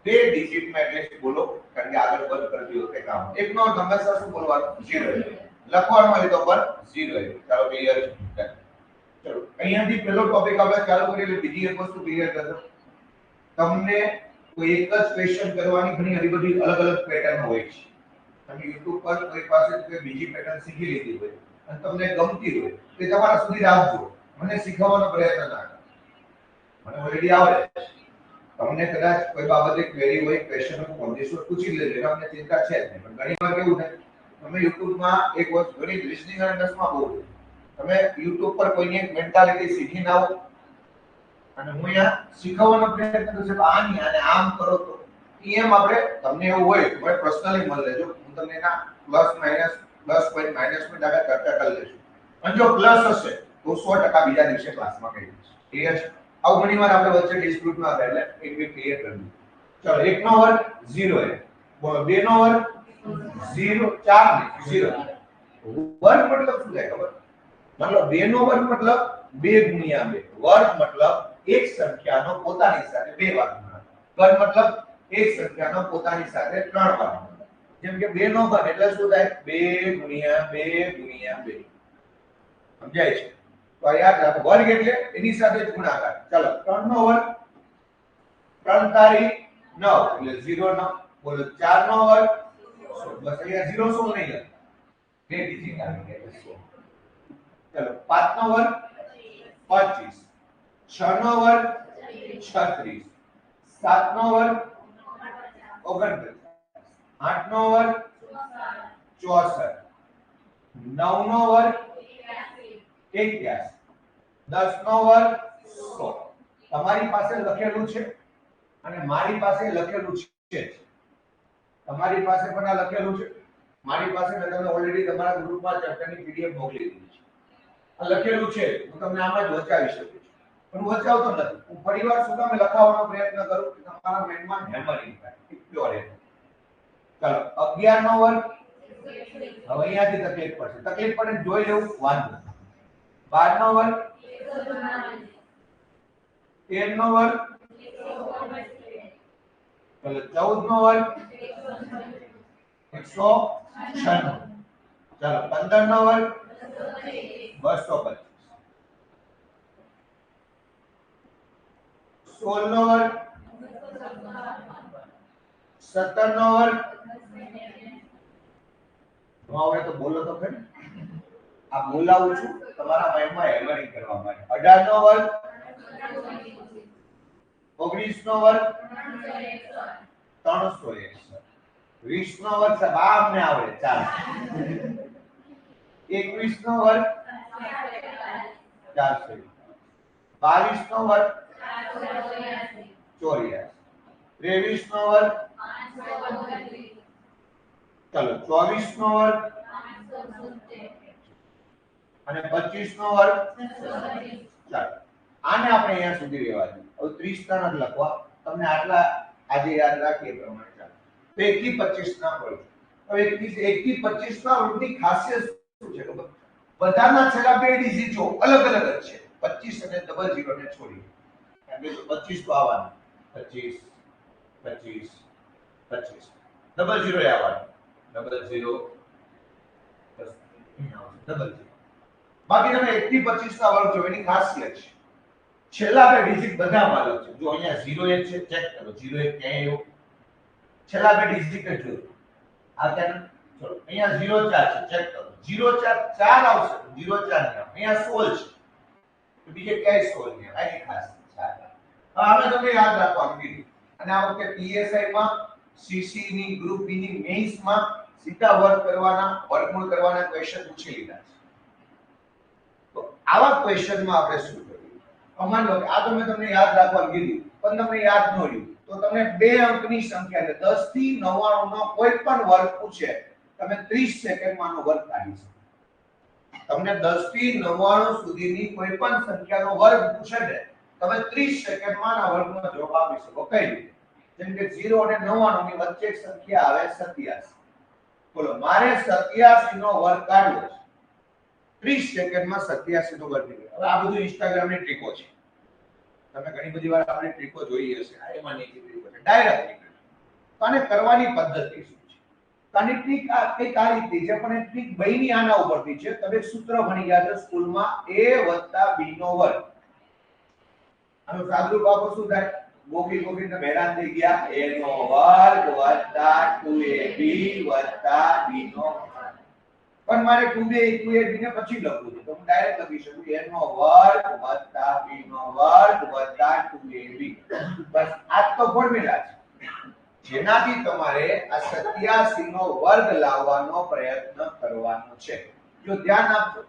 બે ડિજિટમાં એટલે બોલો કારણ કે આગળ વર્ગ કરતી વખતે કામ. 1 નો વર્ગ હંમેશા શું બોલવાનું 0. લખવામાં લીધો પર 0. ચાલો ક્લિયર છે. ચલો અહીંયાથી પહેલો ટોપિક આપણે ચાલુ કરીએ એટલે બીજી એક વસ્તુ ક્લિયર કરજો. તમને કોઈ એક જ ક્વેશ્ચન કરવાની ઘણી બધી અલગ અલગ પેટર્ન હોય છે. તમે YouTube પર કોઈ પાસે કોઈ બીજી પેટર્ન શીખી લીધી હોય અને તમને ગમતી હોય તો તમારા સુધી રાખજો. મને શીખવવાનો પ્રયત્ન ના કરો. મને ઓલરેડી આવડે છે. તમને કદાચ કોઈ બાબતે ક્વેરી હોય ક્વેશ્ચન હોય કોન્ટેસ્ટ પૂછી લેજો. તમને ચિંતા છે જ નહીં. પણ ઘણી વાર કેવું થાય તમે YouTube માં એક વસ્તુ ઘણી લિસનિંગ અને દસમાં બહુ તમે YouTube પર કોઈની એક મેન્ટાલિટી શીખીને આવો અને હું અહીંયા શીખવવાનો પ્રયત્ન કરું છું આની અને આમ કરો તો એમ આપણે તમને એવું હોય તો મને પર્સનલી મળી લેજો. હું તમને એના plus minus plus point minus point આગળ ચર્ચા કરી લઈશું. અને જો પ્લસ હશે તો 100% બીજા દિવસે ક્લાસમાં કહી દઈશ. ક્લિયર છે? આવું ઘણી વાર આપણે વચ્ચે ડિસ્પ્યુટમાં આવે એટલે એક બે ક્લિયર કરી દઉં. ચલો 1 નો વર્ગ 0 છે. બોલો 2 નો વર્ગ 0 4 ને 0. વર્ગ મતલબ શું થાય ખબર? મતલબ 2 નો વર્ગ મતલબ 2 ગુણ્યા 2. વર્ગ મતલબ એક સંખ્યાનો પોતાની સાથે 2 વાર ગુણાકાર. વર્ગ મતલબ એક સંખ્યાનો પોતાની સાથે 3 વાર ગુણાકાર. જેમ કે 2 નો ઘન એટલે શું થાય 2 ગુણ્યા 2 ગુણ્યા 2. સમજાય છે? તો આ યાદ રાખો. વર્ગ એટલે એની સાથે જ ગુણાકાર. ચાલો 3 નો વર્ગ 3 તારી 9 એટલે 0 9. બોલો 4 નો વર્ગ બસ અહીંયા 0 શું નહીં લખે. બે ડિજિટ આવી ગયા એટલે 100. चलो 5 નો વર્ગ 25, 6 નો વર્ગ 36, 7 નો વર્ગ 39, 8 નો વર્ગ 64, 9 નો વર્ગ 81, 10 નો વર્ગ 100. તમારી પાસે લખેલું છે અને મારી પાસે લખેલું છે. તમારી પાસે પણ આ લખેલું છે. મારી પાસે મેં તમને ઓલરેડી તમારા ગ્રુપમાં ચર્ચાની પીડીએફ મોકલી દીધી છે. આ લખેલું છે હું તમને આમ જ વચાવી શકું છું પણ હું વચાવતો નથી. હું ફરીવાર શું કામ લખાવવાનો પ્રયત્ન કરું કે તમારા માઇન્ડમાં હેમરિંગ થાય. પ્યોર રહે. ચાલો 11 નો વર્ગ હવે અહીંયાથી તકલીફ પડશે. તકલીફ પડે જોઈ લેવું વાંધો. 12 નો વર્ગ 13 નો વર્ગ ચલો 14 નો વર્ગ 196. ચાલો 15 નો વર્ગ 225. 16 નો વર્ગ 17 નો વર્ગ હવે તો બોલો તો ખરી. આ બોલાવું છું તમારા માઇન્ડમાં હેમરિંગ કરવા માટે. 18 નો વર્ગ 19 નો વર્ગ 361. 20 નો વર્ગ સાહેબ આમને આવડે ચાલ. 21 નો વર્ગ 400. 22 નો વર્ગ 84. 23 નો વર્ગ ચલો 24 નો વર્ગ અને 25 નો વર્ગ. ચાલો આને આપણે અહીંયા સુધી રહેવા દઈએ. હવે 30 ના નથી લખવા. તમને આટલા આજે યાદ રાખીએ પ્રમાણે ચાલો. તો 1 થી 25 ના વર્ગ. હવે 1 થી 25 ના વર્ગની ખાસિયત શું છે ખબર? બધાના છેલ્લા બે ડિજિટો અલગ અલગ જ છે. 25 અને ડબલ 0 ને છોડી. કારણ કે 25 તો આવવાનું 25 25 25 ડબલ 0 એ આવવાનું ડબલ 0 બસ ડબલ 0. બાકી તમે 1 થી 25 ના વર્ગ જો એની ખાસિયત છે છેલ્લા બે ડિજિટ બધામાં અલગ છે. જો અહીંયા 0 1 છે ચેક કરો. 0 1 ક્યાંય આવ્યો? છેલ્લા બે ડિજિટ જ જો. આ ક્યાં? ચલો અહીંયા 0 4 છે ચેક કરો. 0 4 4 આવશે. 0 4 નહીં. અહીંયા 16 છે. તો બીજે ક્યાંય 16 નહીં. આ એક ખાસ છે. હવે આને તમને યાદ રાખવાનું કીધું. અને આ વખતે પીએસઆઈ માં સીસી ની ગ્રુપ બી ની મેઇન્સ માં સીધા વર્ગ કરવાના વર્ગમૂળ કરવાના ક્વેશ્ચન પૂછી લીધા છે. તો આવા ક્વેશ્ચનમાં આપણે શું કરીએ? માની લો કે આ તો મેં તમને યાદ રાખવાનું કીધું પણ તમને યાદ ન રહ્યું તો તમને 2 અંકની સંખ્યા એટલે 10 થી 99 નો કોઈ પણ વર્ગ પૂછે તમે 30 સેકન્ડમાં આનો વર્ગ કાઢી શકો. તમને 10 થી 99 સુધીની કોઈ પણ સંખ્યાનો વર્ગ પૂછે ને તમે 30 સેકન્ડમાં આ વર્ગનો જવાબ આપી શકો. કઈ રીતે? જેમ કે 0 અને 99 ની વચ્ચે એક સંખ્યા આવે 87. બોલો મારે 87 નો વર્ગ કાઢવો છે. 30 સેકન્ડમાં 87 નો વર્ગ નીકળે. હવે આ બધું ઇન્સ્ટાગ્રામની ટ્રીકો છે. તમે ઘણી બધી વાર આપણી ટ્રીકો જોઈ હશે. આ એમાંની ટ્રીકો છે. ડાયરેક્ટ નીકળે. તો આને કરવાની પદ્ધતિ શું છે? આની ટ્રીક આ કઈ આ રીતે છે પણ એ ટ્રીક બઈની આના ઉપરથી છે. તમે સૂત્ર ભણી ગયા છો સ્કૂલમાં a + b નો વર્ગ. આનો સાદુરૂપ આપો શું થાય? ગોખી ગોખીને હેરાન થઈ ગયા. a નો વર્ગ + 2ab + b નો પણ મારે 2ab ને પછી લખવું છે તો હું ડાયરેક્ટ લખી શકું a નો વર્ગ + b નો વર્ગ + 2ab. બસ આ તો ફોર્મ્યુલા છે જેનાથી તમારે આ 87 નો વર્ગ લાવવાનો પ્રયત્ન કરવાનો છે. જો ધ્યાન આપજો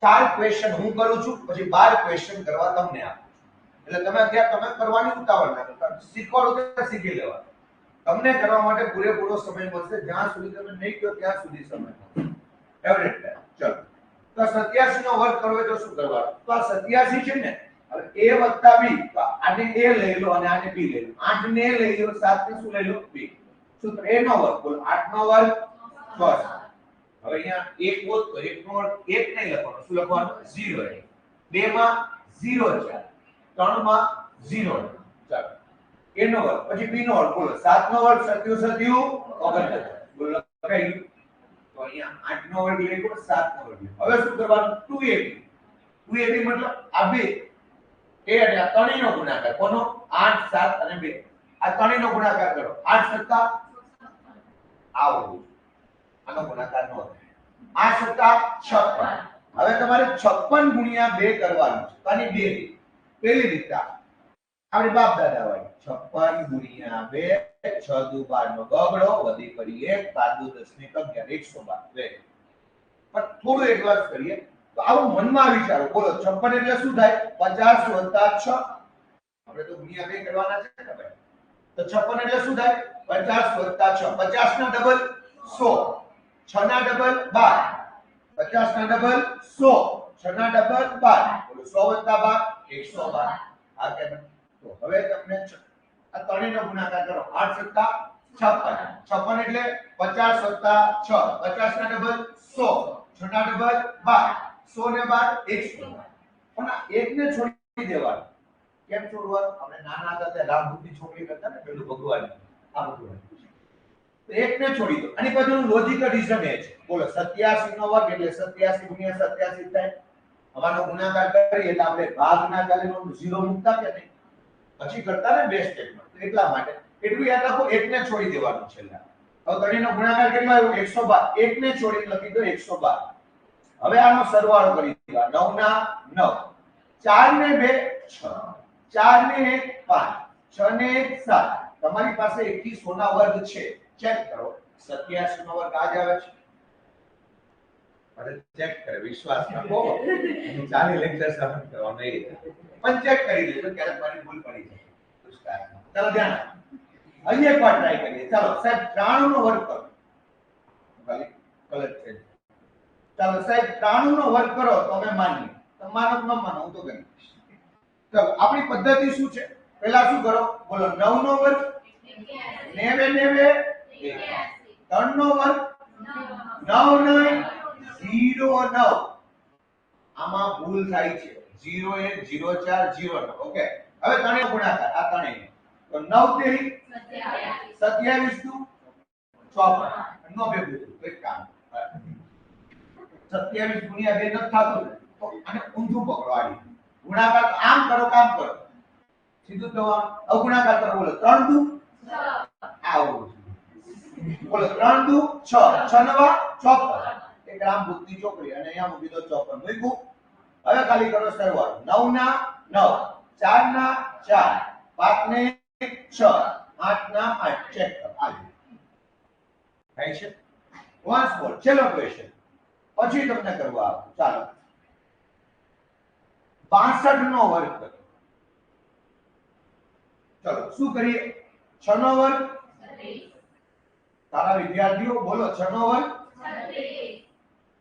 4 ક્વેશ્ચન હું કરું છું પછી 12 ક્વેશ્ચન કરવા તમને આપું છું. એટલે તમે અત્યારે તમે કરવાની ઉતાવળ ના કરતા. શીખવાડો તો શીખી લેવાનું. તમને કરવા માટે પૂરેપૂરો સમય મળશે. જ્યાં સુધી તમે નહીં કહો ત્યાં સુધી સમય મળશે. Average time. ચલો તો 87 નો વર્ગ કરવો તો શું કરવાનું? તો આ 87 છે ને હવે a + b તો આને a લઈ લો અને આને b લઈ લો. 8 ને લઈ લો 7 ને શું લઈ લો? b. સૂત્ર a નો વર્ગ બોલો 8 નો વર્ગ 6. હવે અહીંયા 1 હોત તો 1 નો વર્ગ 1 નહીં લખવાનો. શું લખવાનું? 0. 2 માં 0 છે. 3 માં 0. ચાલો a નો વર્ગ પછી b નો વર્ગ બોલો 7 નો વર્ગ 37 બોલો લખાઈ ગયું. તો અહીંયા 8 નો વર્ગ લઈ લો 7 નો વર્ગ. હવે શું કરવાનું? 2ab. 2ab મતલબ આ બે એ અને આ ત્રણેયનો ગુણાકાર. કોનો? 8 7 અને 2. આ ત્રણેયનો ગુણાકાર કરો. 8 7 આવો. આનો ગુણાકાર નો થાય. 8 7 56. હવે તમારે 56 ગુણ્યા 2 કરવાનું છે. તો આની બે રીત. પહેલી રીત આપણી બાપ દાદા વાળી 56 ગુણ્યા 2 6 દુ 12 નો ગગડો વધી કરી 1 5 દુ 10 ને 11 112. પણ થોડું એડવાન્સ કરીએ તો આવું મનમાં વિચારો. બોલો 56 એટલે શું થાય? 50 + 6. આપણે તો ગુણ્યા 2 કરવાના છે ને ભાઈ. તો 56 એટલે શું થાય? 50 + 6. 50 ના ડબલ 100. 6 ના ડબલ 12. 50 ના ડબલ 100. 6 ના ડબલ 12. બોલો 100 + 12 112. આ કેમ? તો હવે તમને આ ત્રણેયનો ગુણાકાર કરો. 8 7 56. 56 એટલે 50 + 6. 50 ના ડબલ 100. 6 ના ડબલ 12. 100 ને 12 112. પણ આ એકને છોડી દેવાનું. કેમ છોડવાનું? આપણે નાના હતા ત્યારે રામ બુદ્ધિ છોકરી કરતા ને પેલું ભગવાન આ બધું. તો એકને છોડી દો. આની પાછળનું લોજિકલ રીઝન એ છે. બોલો 87 નો વર્ગ એટલે 87 ગુણ્યા 87 થાય. આનો ગુણાકાર કરીએ એટલે આપણે ભાગના ચાલીનો 0 મૂકતા કે નહીં? પછી કરતા ને બે સ્ટેપમાં. એટલા માટે એટલું યાદ રાખો એકને છોડી દેવાનું છે. હવે ત્રણેયનો ગુણાકાર કેટલો આવ્યો? 112. એકને છોડીને લખી દો 112. હવે આનો સરવાળો કરી દેવા. 9 ના 9. 4 ને 2 6. 4 ને 1 5. 6 ને 1 7. તમારી પાસે 21 ના વર્ગ છે. ચેક કરો. 87 નો વર્ગ આજ આવે છે. અરે ચેક કરે વિશ્વાસ રાખો. ચાલી લેક્ચર સબમિટ કરવાનો એ પણ ચેક કરી લેજો ક્યારેક મારી ભૂલ પડી જાય. ચાલો ધ્યાન અહીંયા એક વાર ટ્રાય કરીએ. ચાલો સાહેબ 93 નો વર્ગ કરો. ખાલી કલર છે. ચાલો સાહેબ 93 નો વર્ગ કરો તો અમે માનીએ. તમારો ન માનો હું તો કરી. ચાલો આપણી પદ્ધતિ શું છે? પહેલા શું કરો? બોલો 9 નો વર્ગ 90 3 નો વર્ગ 9 09. આમાં ભૂલ થાય છે. 01 04 09. ઓકે હવે ત્રણેય ગુણાકાર આ ત્રણેય તો 9 તેરી 27 દુ 54 નો ભેગું તો એક કામ 27 ગુણ્યા 2 નથી થાતું તો આને ઊંધું પકડો. આડી ગુણાકાર આમ કરો કામ કરો સીધું જવાબ. અગુણાકાર કરો. બોલો 3 દુ 6 આવું. બોલો 3 દુ 6 6 નવા 54. એક રામ બુદ્ધિ ચોકડી અને અહીંયા મૂકી દો 54 મૂક્યું. હવે ખાલી કરો સરવાળો. 9 ના 9 4 ના 4 5 ને 6 8 ના 8 ચેક કરો આજે થાય છે વન્સ મોર ચલો ક્વેશ્ચન પછી તમને કરવા આપો ચાલો 62 નો વર્ગ કરો ચલો શું કરીએ 6 નો વર્ગ 36 તારા વિદ્યાર્થીઓ બોલો 6 નો વર્ગ 36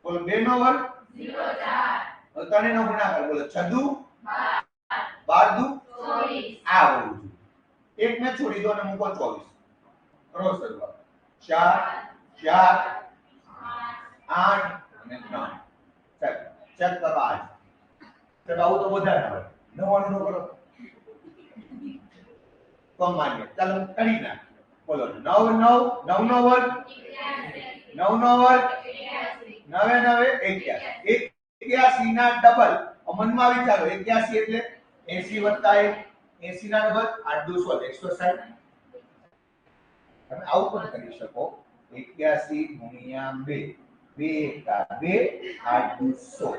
બોલો 2 નો વર્ગ 04 ત્રણે નો ગુણાકાર બોલો 6 દુ 12 દુ 24 આ હોવું જોઈએ એક ને છોડી દો અને મૂકો 24 કરો સરવાળો 4 4 8 અને 9 ચાલ ચેક કરો આજ ચાલો આવું તો બધા ના હોય 99 નો કરો તો માન્ય ચાલો કરી નાખ બોલો 9 9 9 નો વર્ગ 9 નો વર્ગ 9 9 81 ના ડબલ મનમાં વિચારો 81 એટલે 80 1 80 ના ડબલ 8 દુ 160 તમે આવું પણ કરી શકો 81 ગુણ્યા 2 2 એકા 2 8 દુ 100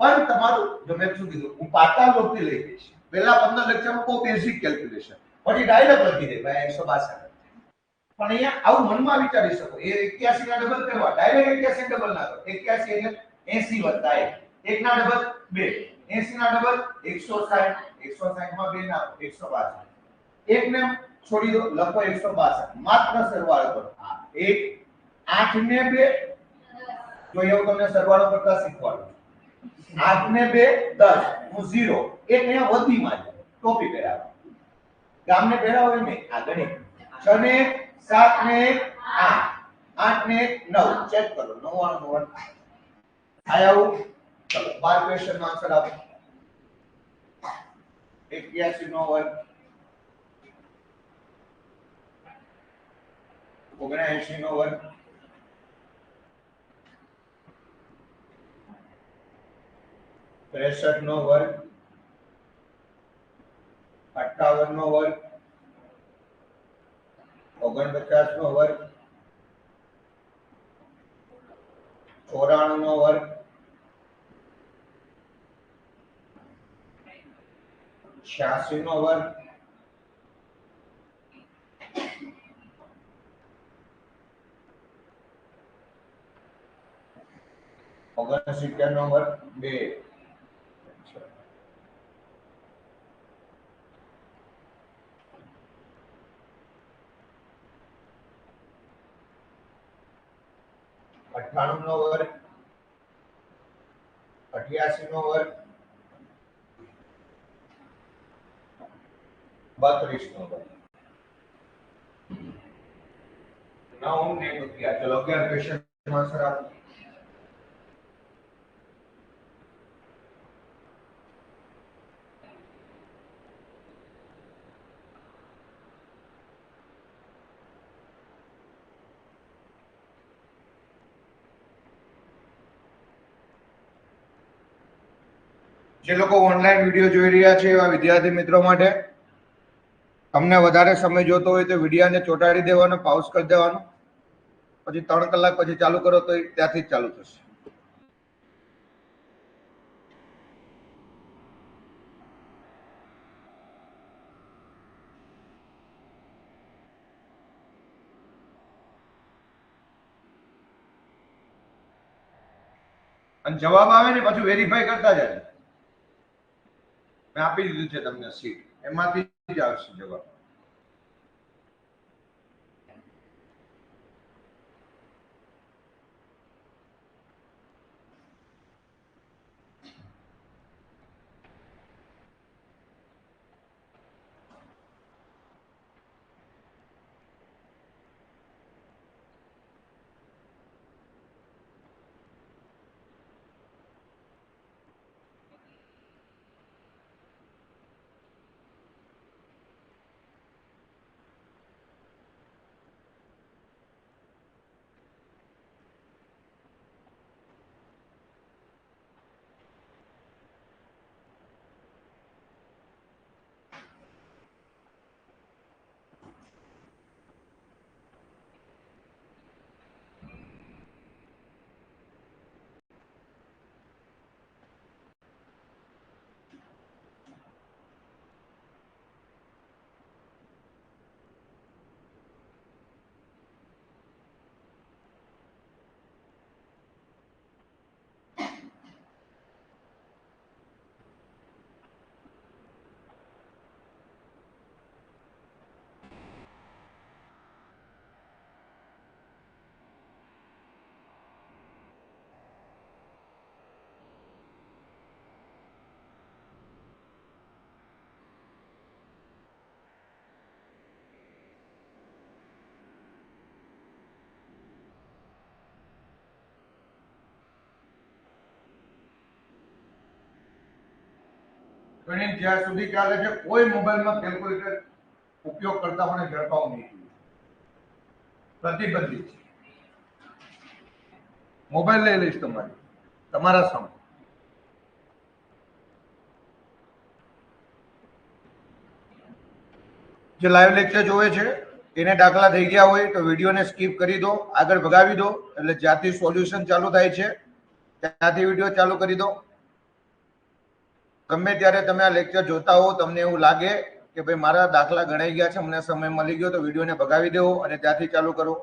પણ તમારું જો મેં શું કીધું હું પાતા લોટથી લઈ જઈશ પહેલા 15 લેક્ચરમાં બહુ બેઝિક કેલ્ક્યુલેશન પછી ડાયરેક્ટ લખી દે ભાઈ 162 પણ અહીંયા આવું મનમાં વિચારી શકો એ 81 ના ડબલ કરવા ડાયરેક્ટ 81 ડબલ ના કરો 81 એટલે 80 વત્તા 1 1 ના ડબલ 2 80 ના ડબલ 160 160 માં 2 નાખો 162 એક ને છોડી દો લખો 162 માત્ર સરવાળો કરો 1 8 ને 2 જો એવું તમને સરવાળો કરતા શીખવાડું 8 ને 2 10 હું 0 એક અહીંયા વધી માં ટોપી પહેરાવો ગામને પહેરાવો એમ નહીં આ ગણિત 6 ને 7 ને 8 8 ને 9 ચેક કરો 99 આયા ચલો 12 ક્વેશ્ચન નો આન્સર આપો 81 નો વર્ગ 79 નો વર્ગ 63 નો વર્ગ 58 નો વર્ગ 49 નો વર્ગ 94 નો વર્ગ 86 નો વર્ગ 69 નો વર્ગ 2 98 નો વર્ગ 88 નો વર્ગ 32 નો વર્ગ 9 ને 11 ચલો 11 ક્વેશ્ચન નો આન્સર આપો જે લોકો ઓનલાઈન વિડિયો જોઈ રહ્યા છે એવા વિદ્યાર્થી મિત્રો માટે તમને વધારે સમય જોતો હોય તો વિડિયાને ચોંટાડી દેવાનો પાઉઝ કરી દેવાનો પછી 3 કલાક પછી ચાલુ કરો તો ત્યાંથી જ ચાલુ થશે અને જવાબ આવે ને પછી વેરીફાઈ કરતા જાય મેં આપી દીધું છે તમને સીટ એમાંથી જ આવશે જવાબ ગણિત જ્યાં સુધી ચાલે છે કોઈ મોબાઈલમાં કેલ્ક્યુલેટર ઉપયોગ કરતા મને ઝડપાવું નહીં, પ્રતિબંધિત છે. મોબાઈલ લઈ લઈશ તમારા સામે. જે લાઈવ લેક્ચર જોવે છે એને દાખલા થઈ ગયા હોય તો વિડીયોને સ્કીપ કરી દો, આગળ ભગાવી દો, એટલે જ્યાંથી સોલ્યુશન ચાલુ થાય છે ત્યાંથી વિડીયો ચાલુ કરી દો. ગમે ત્યારે તમે આ લેક્ચર જોતા હો, તમને એવું લાગે કે ભાઈ મારા દાખલા ગણાઈ ગયા છે, મને સમય મળી ગયો, તો વિડીયોને ભગાવી દેવો અને ત્યાંથી ચાલુ કરો.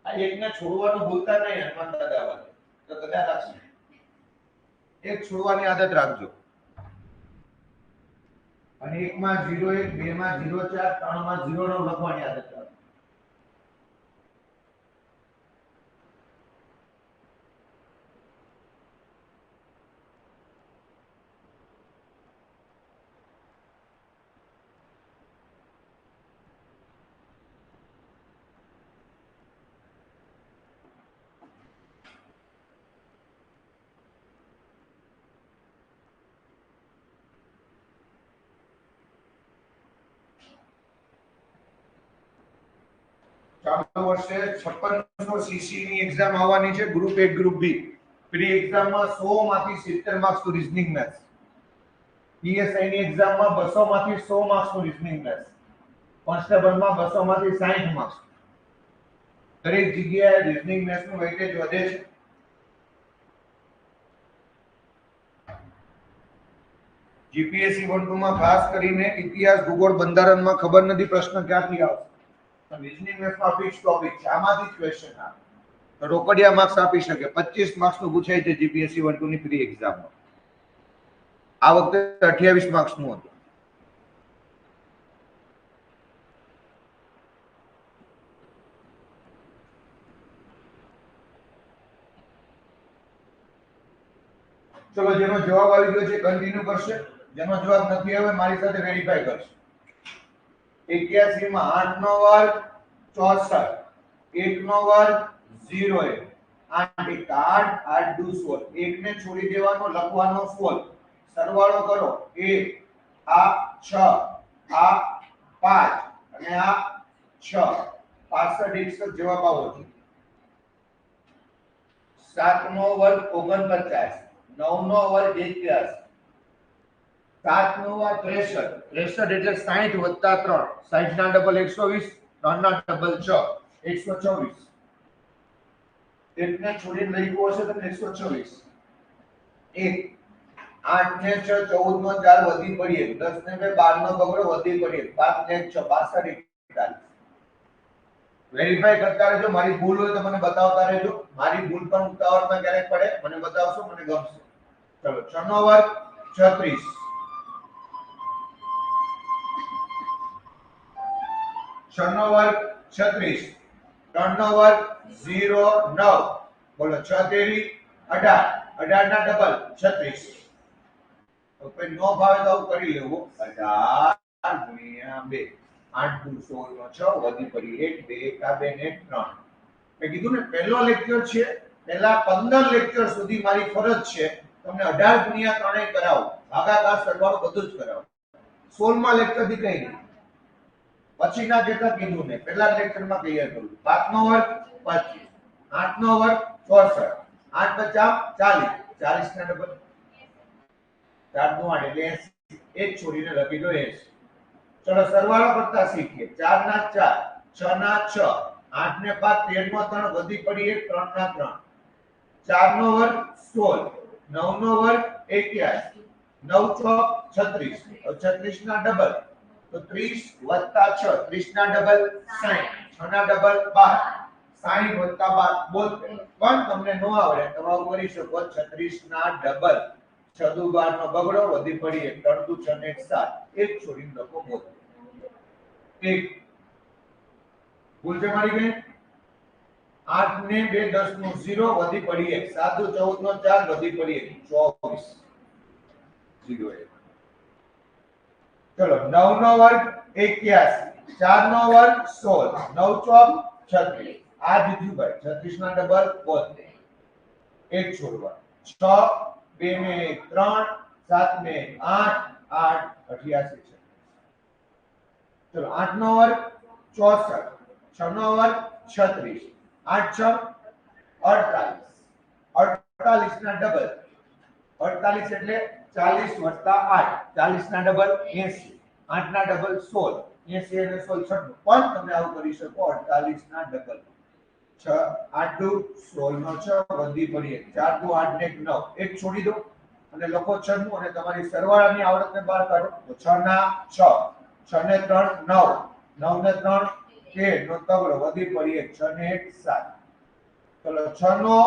આ એકને છોડવાનું ભૂલતા નહીં હનુમાન દાદા વાળા, તો કદાચ રાખશે. એક છોડવાની આદત રાખજો. અને 1 માં 01, 2 માં 04, 3 માં 09 લખવાની આદત રાખજો. ચાલુ વર્ષે 5600 સીસી ની એક્ઝામ આવવાની છે, ગ્રુપ 1 ગ્રુપ બી. પ્રી એક્ઝામમાં 100 માંથી 70 માર્ક્સ નું રીઝનિંગ મેથ્સ. પીએસઆઈ ની એક્ઝામમાં 200 માંથી 100 માર્ક્સ નું રીઝનિંગ મેથ્સ. કોન્સ્ટેબલમાં 200 માંથી 60 માર્ક્સ. દરેક જગ્યાએ રીઝનિંગ મેથ્સ નું વેઇટેજ વધે છે. જીપીએસસી 1-2 માં ખાસ કરીને ઇતિહાસ, ભૂગોળ, બંધારણમાં ખબર નથી પ્રશ્ન ક્યાંથી આવશે. રીઝનિંગ મેથ્સમાં ફિક્સ ટોપિક છે, આમાંથી જ ક્વેશ્ચન આવે. તો રોકડિયા માર્ક્સ આપી શકે. 25 માર્ક્સ નું પૂછાય છે જીપીએસસી 1-2 ની પ્રી એક્ઝામમાં. આ વખતે 28 માર્ક્સ નું હતું. ચલો, જેનો જવાબ આવી ગયો છે કન્ટિન્યુ કરશે, જેનો જવાબ નથી આવ્યો મારી સાથે વેરીફાઈ કરશે. 81 માં 8 નો વર્ગ 64, 1 નો વર્ગ 0 1, 8 1 8, 8 2 16. 1 ને છોડી દેવાનો, લખવાનો 16. સરવાળો કરો 1 આ 6 આ 5 અને આ 6, 65 1 જવાબ આવો છે. 7 નો વર્ગ 49, 9 નો વર્ગ 81, 7 નો વર્ગ 63, 63 એટલે 60 વત્તા 3, 60 ના ડબલ 120, 3 ના ડબલ 6, 124. એકને છોડીને લખ્યું હશે તો 124. 1 8 ને 6 14 નો 4 વધી પડીએ, 10 ને 2 12 નો બગડો વધી પડીએ, 5 ને 6 62 41. વેરીફાઈ કરતા રહેજો, મારી ભૂલ હોય તો મને બતાવતા રહેજો. મારી ભૂલ પણ ઉતાવળમાં ક્યારેક પડે, મને બતાવશો, મને ગમશે. ચલો, 6 નો વર્ગ 36, 6 નો વર્ગ 36, 3 નો વર્ગ 0 9. બોલો 6 તેરી 18, 18 ના ડબલ 36. તો કોઈ નો ભાવે તો આવું કરી લેવું. 18 ગુણ્યા 2, 8 દુ 16 નો 6 વધી પડી 1, 2 એકા 2 ને 3. મેં કીધું ને પહેલો લેક્ચર છે, પહેલા 15 લેક્ચર સુધી મારી ફરજ છે તમને 18 ગુણ્યા 3 કરાવો, ભાગાકાર સરવાળો બધું જ કરાવો. 16મા લેક્ચર થી કઈ નહીં, પછીના જેટલા કીધું ને પહેલા લેક્ચરમાં ક્લિયર કરું. 5 નો વર્ગ 25, 8 નો વર્ગ 64, 8 50 40, 40 ના ડબલ 4 નું 8 એટલે 80. એક છોડીને લખી દો 80. ચલો, સરવાળો કરતા શીખીએ. 4 ના 4, 6 ના 6, 8 ને 5 13 નો 3 વધી પડી 1, 3 ના 3, 4 નો વર્ગ 16, 9 નો વર્ગ 81, 9 ચોક 36, 36 ના ડબલ તો 30 વત્તા 6, 30 ના ડબલ 60, 6 ના ડબલ 12, 60 વત્તા 12 72. પણ તમને નો આવડે તો આવું કરી શકો. 36 ના ડબલ 6 દુ 12 નો બગડો વધી પડી 1, 3 દુ 6 ને 7, એક છોડીને લખો 72. એક ભૂલ છે મારી બેન. 8 ને 2 10 નો 0 વધી પડી 1, 7 દુ 14 નો 4 વધી પડી 1, 24 0 1. ચલો 9 નો વર્ગ 81, 4 નો વર્ગ 16, 9 ચોક 36, આ જીત્યું ભાઈ. 36 ના ડબલ 72, એક છોડવા 6, 2 ને 3, 7 ને 8, 8 88 છે. ચલો 8 નો વર્ગ 64, 6 નો વર્ગ 36, 8 6 48, 48 ના ડબલ 48 એટલે 40 વત્તા 8, 40 ના ડબલ 80, 8 ના ડબલ 16, 80 અને 16 96. પણ તમે આવું કરી શકો 48 ના ડબલ 6 8 દુ 16 નો 6 વધી પડી 4 દુ 8 ને 9, એક છોડી દો અને લખો 96 અને તમારી સરવાળાની આવડતને બહાર કાઢો. તો 6 ના 6, 6 ને 3 9, 9 ને 3 13 નો તગડો વધી પડી 6 ને 1 7. ચલો 6 નો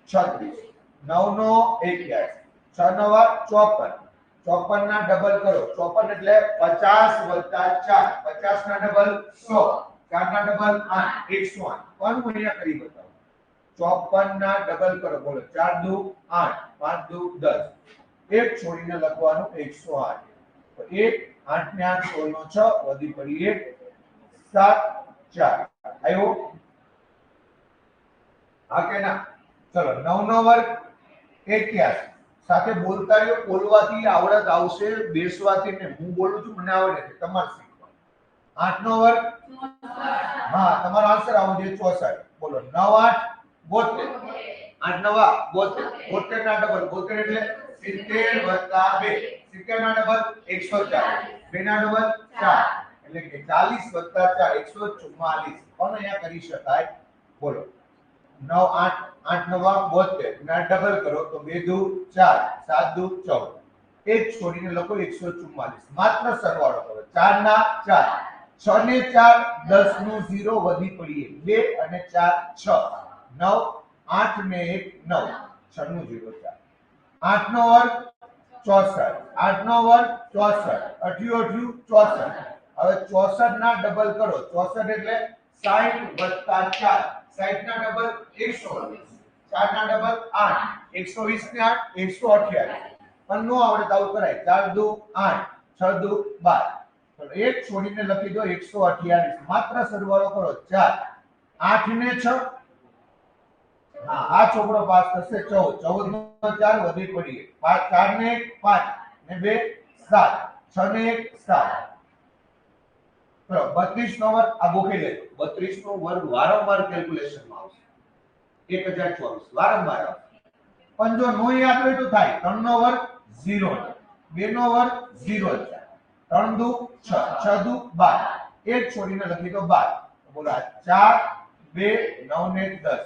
36, 9 નો 81, 6 નવા 54, 54 ના ડબલ કરો. 54 એટલે 50 વત્તા 4, 50 ના ડબલ 100, 4 ના ડબલ 8, 108. પણ હું અહીંયા કરી બતાવું. 54 ના ડબલ કરો. બોલો 4 દુ 8, 5 દુ 10, એક છોડીને લખવાનું 108. તો 1 8 ને 8 16 નો 6 વધી પડી 1 7 4. આવ્યો હા કે ના? ચલો 9 નો વર્ગ 81, સાથે બોલતા રહ્યો. બોલવાથી આવડત આવશે, બેસવાથી ને. હું બોલું છું મને આવડે છે, તમારે શીખવાનું. 8 નો વર્ગ હા તમારો આન્સર આવો જોઈએ 64. બોલો 9 8 72, 8 નવા 72, 72 ના ડબલ 72 એટલે 70 વત્તા 2, 70 ના ડબલ 140, 2 ના ડબલ 4 એટલે કે 40 વત્તા 4 144. પણ અહીંયા કરી શકાય. બોલો 9 8 8 નવા 72 ના ડબલ કરો તો 2 દુ 4, 7 દુ 14, એક છોડીને લખો 144. માત્ર સરવાળો કરો. 4 ના 4, 6 ને 4 10 નું 0 વધી પડીએ 2 અને 4 6, 9 8 ને 1 9, 6 નું 0 4. 8 નો વર્ગ 64, 8 નો વર્ગ 64, 88 64. હવે 64 ના ડબલ કરો. 64 એટલે 60 વત્તા 4, 60 ના ડબલ 120, 4 ના ડબલ 8, 120 ને 8 128. પણ નો આવડે તો આવું કરાય. 4 દુ 8, 6 દુ 12. તો એક છોડીને લખી દો 128. માત્ર સરવાળો કરો. 4 8 ને 6 હા આ છોકરો પાસ થશે 14, 14 નો 4 વધી પડી 5, 4 ને 1 5 ને 2 7, 6 ને 1 7. ચલો 32 નો વર્ગ આ ગોખી લેજો. 32 નો વર્ગ વારંવાર કેલ્ક્યુલેશનમાં આવશે. 1024 વારંવાર આવશે. પણ જો નો યાદ હોય તો થાય. 3 નો વર્ગ 0, 2 નો વર્ગ 0, 3 દુ 6, 6 દુ 12, એક છોડીને લખી દો 12. બોલો 4 2 9 ને 10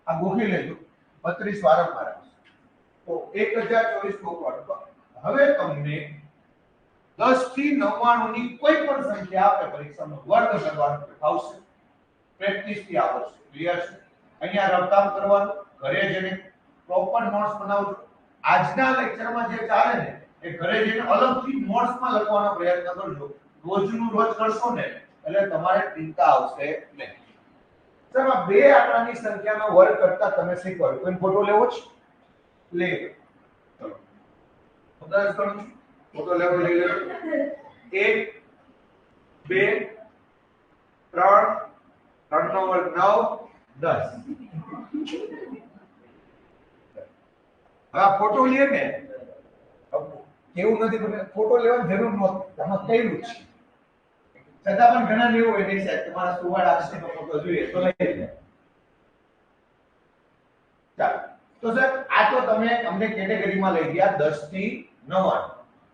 આ ગોખી લેજો. 32 વારંવાર આવશે. તો 1024 ગોખવાનું. હવે તમને 10 થી 99 ની કોઈ પણ સંખ્યા આપે પરીક્ષામાં વર્ગ કરવાનું આવશે. પ્રેક્ટિસ થી આવશે. ક્લિયર છે? અહીંયા રફકામ કરવાનું, ઘરે જઈને પ્રોપર નોટ્સ બનાવજો. આજના લેક્ચરમાં જે ચાલે ને એ ઘરે જઈને અલગથી નોટ્સમાં લખવાનો પ્રયત્ન કરજો. રોજનું રોજ કરશો ને એટલે તમારે ચિંતા આવશે નહીં. સાહેબ આ બે આંકડાની સંખ્યાનો વર્ગ કરતા તમે શીખવાડો. કોઈ ફોટો લેવો છે? લે. ચલો. ઉદાહરણ કરું છું. ફોટો લેવો લઈ લો. 1 2 3 3 નો વર્ગ 9 10. આ ફોટો લે ને કેવું નથી પણ ફોટો લેવાની જરૂર નહોતી. આમાં કઈલું છે. છતાં પણ ઘણા લેવું હોય નહીં સાહેબ. તમારા સુવાળ આક્ષેપનો ફોટો જોઈએ તો લઈ લે. ચાલો. તો સાહેબ આ તો તમે અમને કેટેગરીમાં લઈ ગયા 10 થી 99.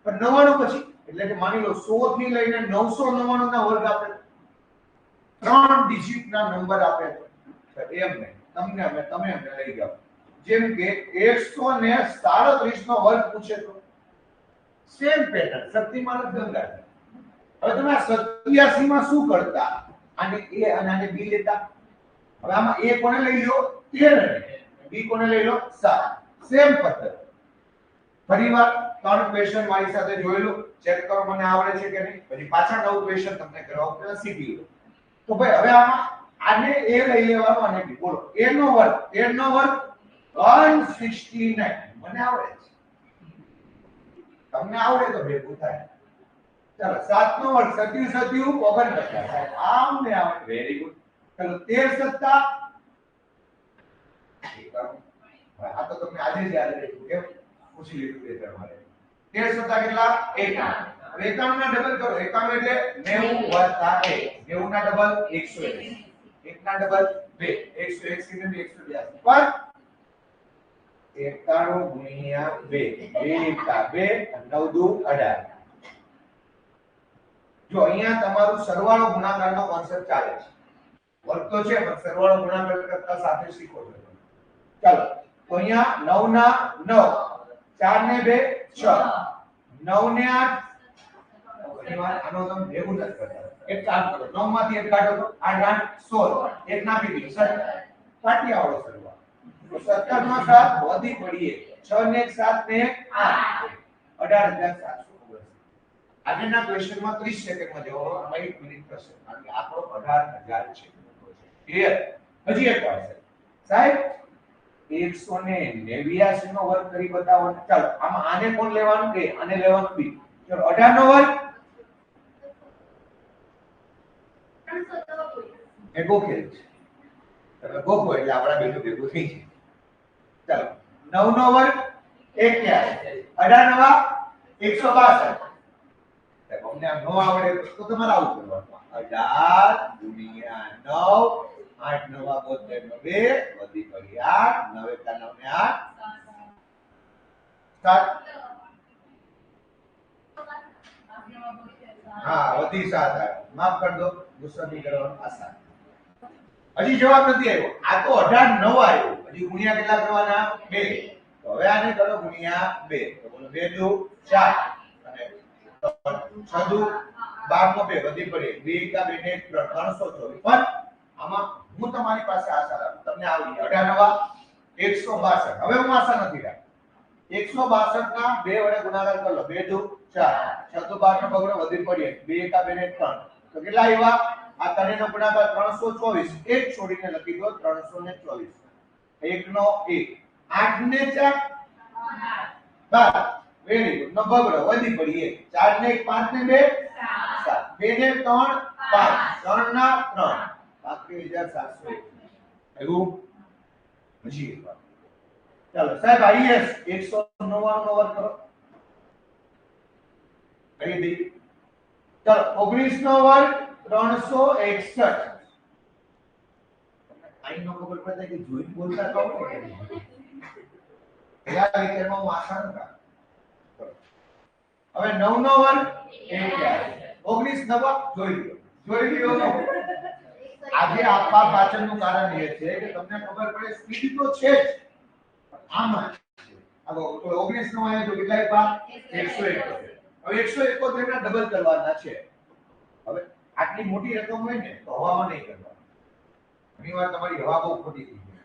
પણ 99 પછી એટલે કે માની લો 100 થી લઈને 999 ના વર્ગ આપે. 3 ડિજિટ ના નંબર આપે તો એમ નહીં. તમને અમે તમે અમને લઈ જાઓ. જેમ કે 137 નો વર્ગ પૂછે તો સેમ પેટર્ન શક્તિમાન ગંગા. હવે તમે આ 87 માં શું કરતા? આને a અને આને b લેતા. હવે આમાં a કોને લઈ લો? 13 b કોને લઈ લો? 7. સેમ પદ્ધતિ. ફરીવાર 3 ક્વેશ્ચન મારી સાથે જોઈ લો. ચેક કરો મને આવડે છે કે નહીં. પછી પાછા 9 ક્વેશ્ચન તમને કરાવો પહેલા શીખી લો. તો ભાઈ હવે આમાં આને a લઈ લેવાનો અને b. બોલો a નો વર્ગ 13 નો વર્ગ 169. મને આવડે છે. તમને આવડે તો ભેગું થાય. ચાલો 7 નો વર્ગ 37 49 આમ ને આમ વેરી ગુડ ચાલો 13 સત્તા આ તો તમને આજે જ યાદ રાખ્યું કેમ પૂછી લીધું તે તમારે 13 સત્તા કેટલા 51 હવે 51 ના ડબલ કરો 51 એટલે 90 + 1 90 ના ડબલ 180 1 ના ડબલ 2 180 ને 182 પર 91 ગુણ્યા 2 2 કા 2 9 દુ 18 જો અહીંયા તમારું સરવાળો ગુણાકારનો કોન્સેપ્ટ ચાલે છે વર્ગ તો છે પણ સરવાળો ગુણાકાર કરતા સાથે શીખો છો ચાલો તો અહીંયા 9 ના 9 4 ને 2 6 9 ને 8 ઘણીવાર આનો તમે ભેગું નથી કરતા એક કામ કરો 9 માંથી એક કાઢો તો 8 8 16 એક નાખી દો સર કાઢી આવડો સરવાળો તો 17 નો 7 વધી પડીએ 6 ને 1 7 ને 8 18700 આગળના ક્વેશ્ચનમાં 30 સેકન્ડમાં જવાબ 1 મિનિટ થશે કારણ કે આંકડો 18000 છે ક્લિયર હજી એક વાર છે સાહેબ 189 નો વર્ગ કરી બતાવો ચાલો આમાં આને કોણ લેવાનું કે આને લેવાનું બી ચલો 18 નો વર્ગ એ ગોખેલ છે તમે ગોખો એટલે આપણા બેનું ભેગું થઈ જાય ચાલો 9 નો વર્ગ 81 18 નવા 162 અમને આમ નો આવડે તો તમારે આવું કરવાનું 18 ગુણ્યા 9 8 નવા 72 નો 2 વધી પડી 8 9 કા 9 ને 8 7 હા વધી 7 માફ કરી દો ગુસ્સાથી કરવાનું આસાન હજી જવાબ નથી આવ્યો આ તો 18 9 આવ્યો હજી ગુણ્યા કેટલા કરવાના 2 તો હવે આને કરો ગુણ્યા 2 તો બોલો 2 દુ 4 અને 6 દુ 12 નો 2 વધી પડે 2 કા 2 ને 324 પણ આમાં હું તમારી પાસે આશા રાખું તમને આવડી 18 નવા 162 હવે હું આશા નથી રાખતો 162 ના 2 વડે ગુણાકાર કરી લો 2 દુ 4 6 દુ 12 નો બગડો વધી પડે 2 કા 2 ને 3 તો કેટલા આવ્યા આ ત્રણેયનો ગુણાકાર 324 એક છોડીને લખી દો 324 1 નો 1 8 ને 4 12 વેરી ગુડ નો બગડો વધી પડી 1 4 ને 1 5 ને 2 7 2 ને 3 5 3 ના 3 32701 એવું હજી એક વાર ચાલો સાહેબ આઈએસ 199 નો વર્ગ કરો કરી દે ચાલો 19 નો વર્ગ 361 આઈ નો ખબર પડે કે જોઈન બોલતા કહો કે યાર વિચારમાં હું આસાન કા હવે 9 નો વર્ગ 19 નવા જોઈ લો આજે આપવા પાછળનું કારણ એ છે કે તમને ખબર પડે સ્પીડ તો છે જ આમાં આગો તો 19 નો આયા તો કેટલા આપ્યા 171 હવે 171 ના ડબલ કરવાના છે હવે આટલી મોટી રકમ હોય ને તો હવામાં નહીં કરવાનું ઘણીવાર તમારી હવા બહુ ખોટી થઈ જાય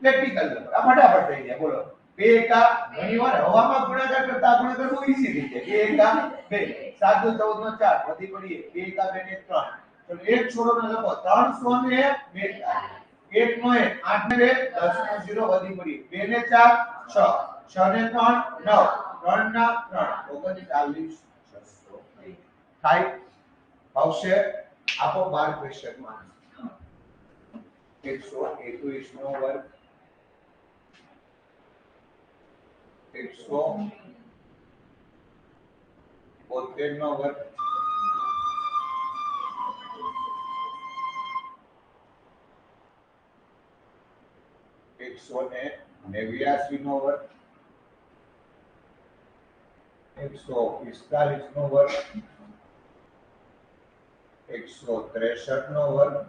પ્રેક્ટિકલ નંબર આ ફટાફટ થઈ જાય બોલો 2 કા ઘણીવાર હવામાં ગુણાકાર કરતા ગુણાકાર બહુ ઈઝી થઈ જાય 2 કા 2 7 દુ 14 નો 4 વધી પડી 2 કા 2 ને 3 તો એક છોડો ને લખો 300 ને 42 1 નો 1 8 ને 2 10 નો 0 વધી પડી 2 ને 4 6 6 ને 3 9 3 ના 3 39 600 થાય આવશે આપો 12 ક્વેશ્ચન માં 121 નો વર્ગ 172 નો વર્ગ 189 નો વર્ગ 145 નો વર્ગ 163 નો વર્ગ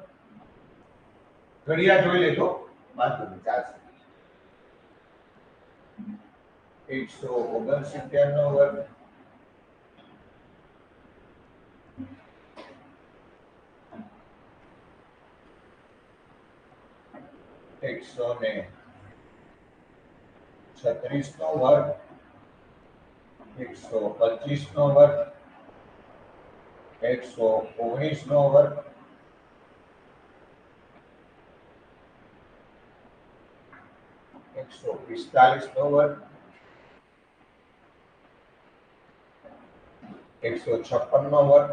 ઘડિયા જોઈ લેજો વાંધો નહીં ચાલશે 169 નો વર્ગ 136 નો વર્ગ 125 નો વર્ગ 119 નો વર્ગ 145 નો વર્ગ 156 નો વર્ગ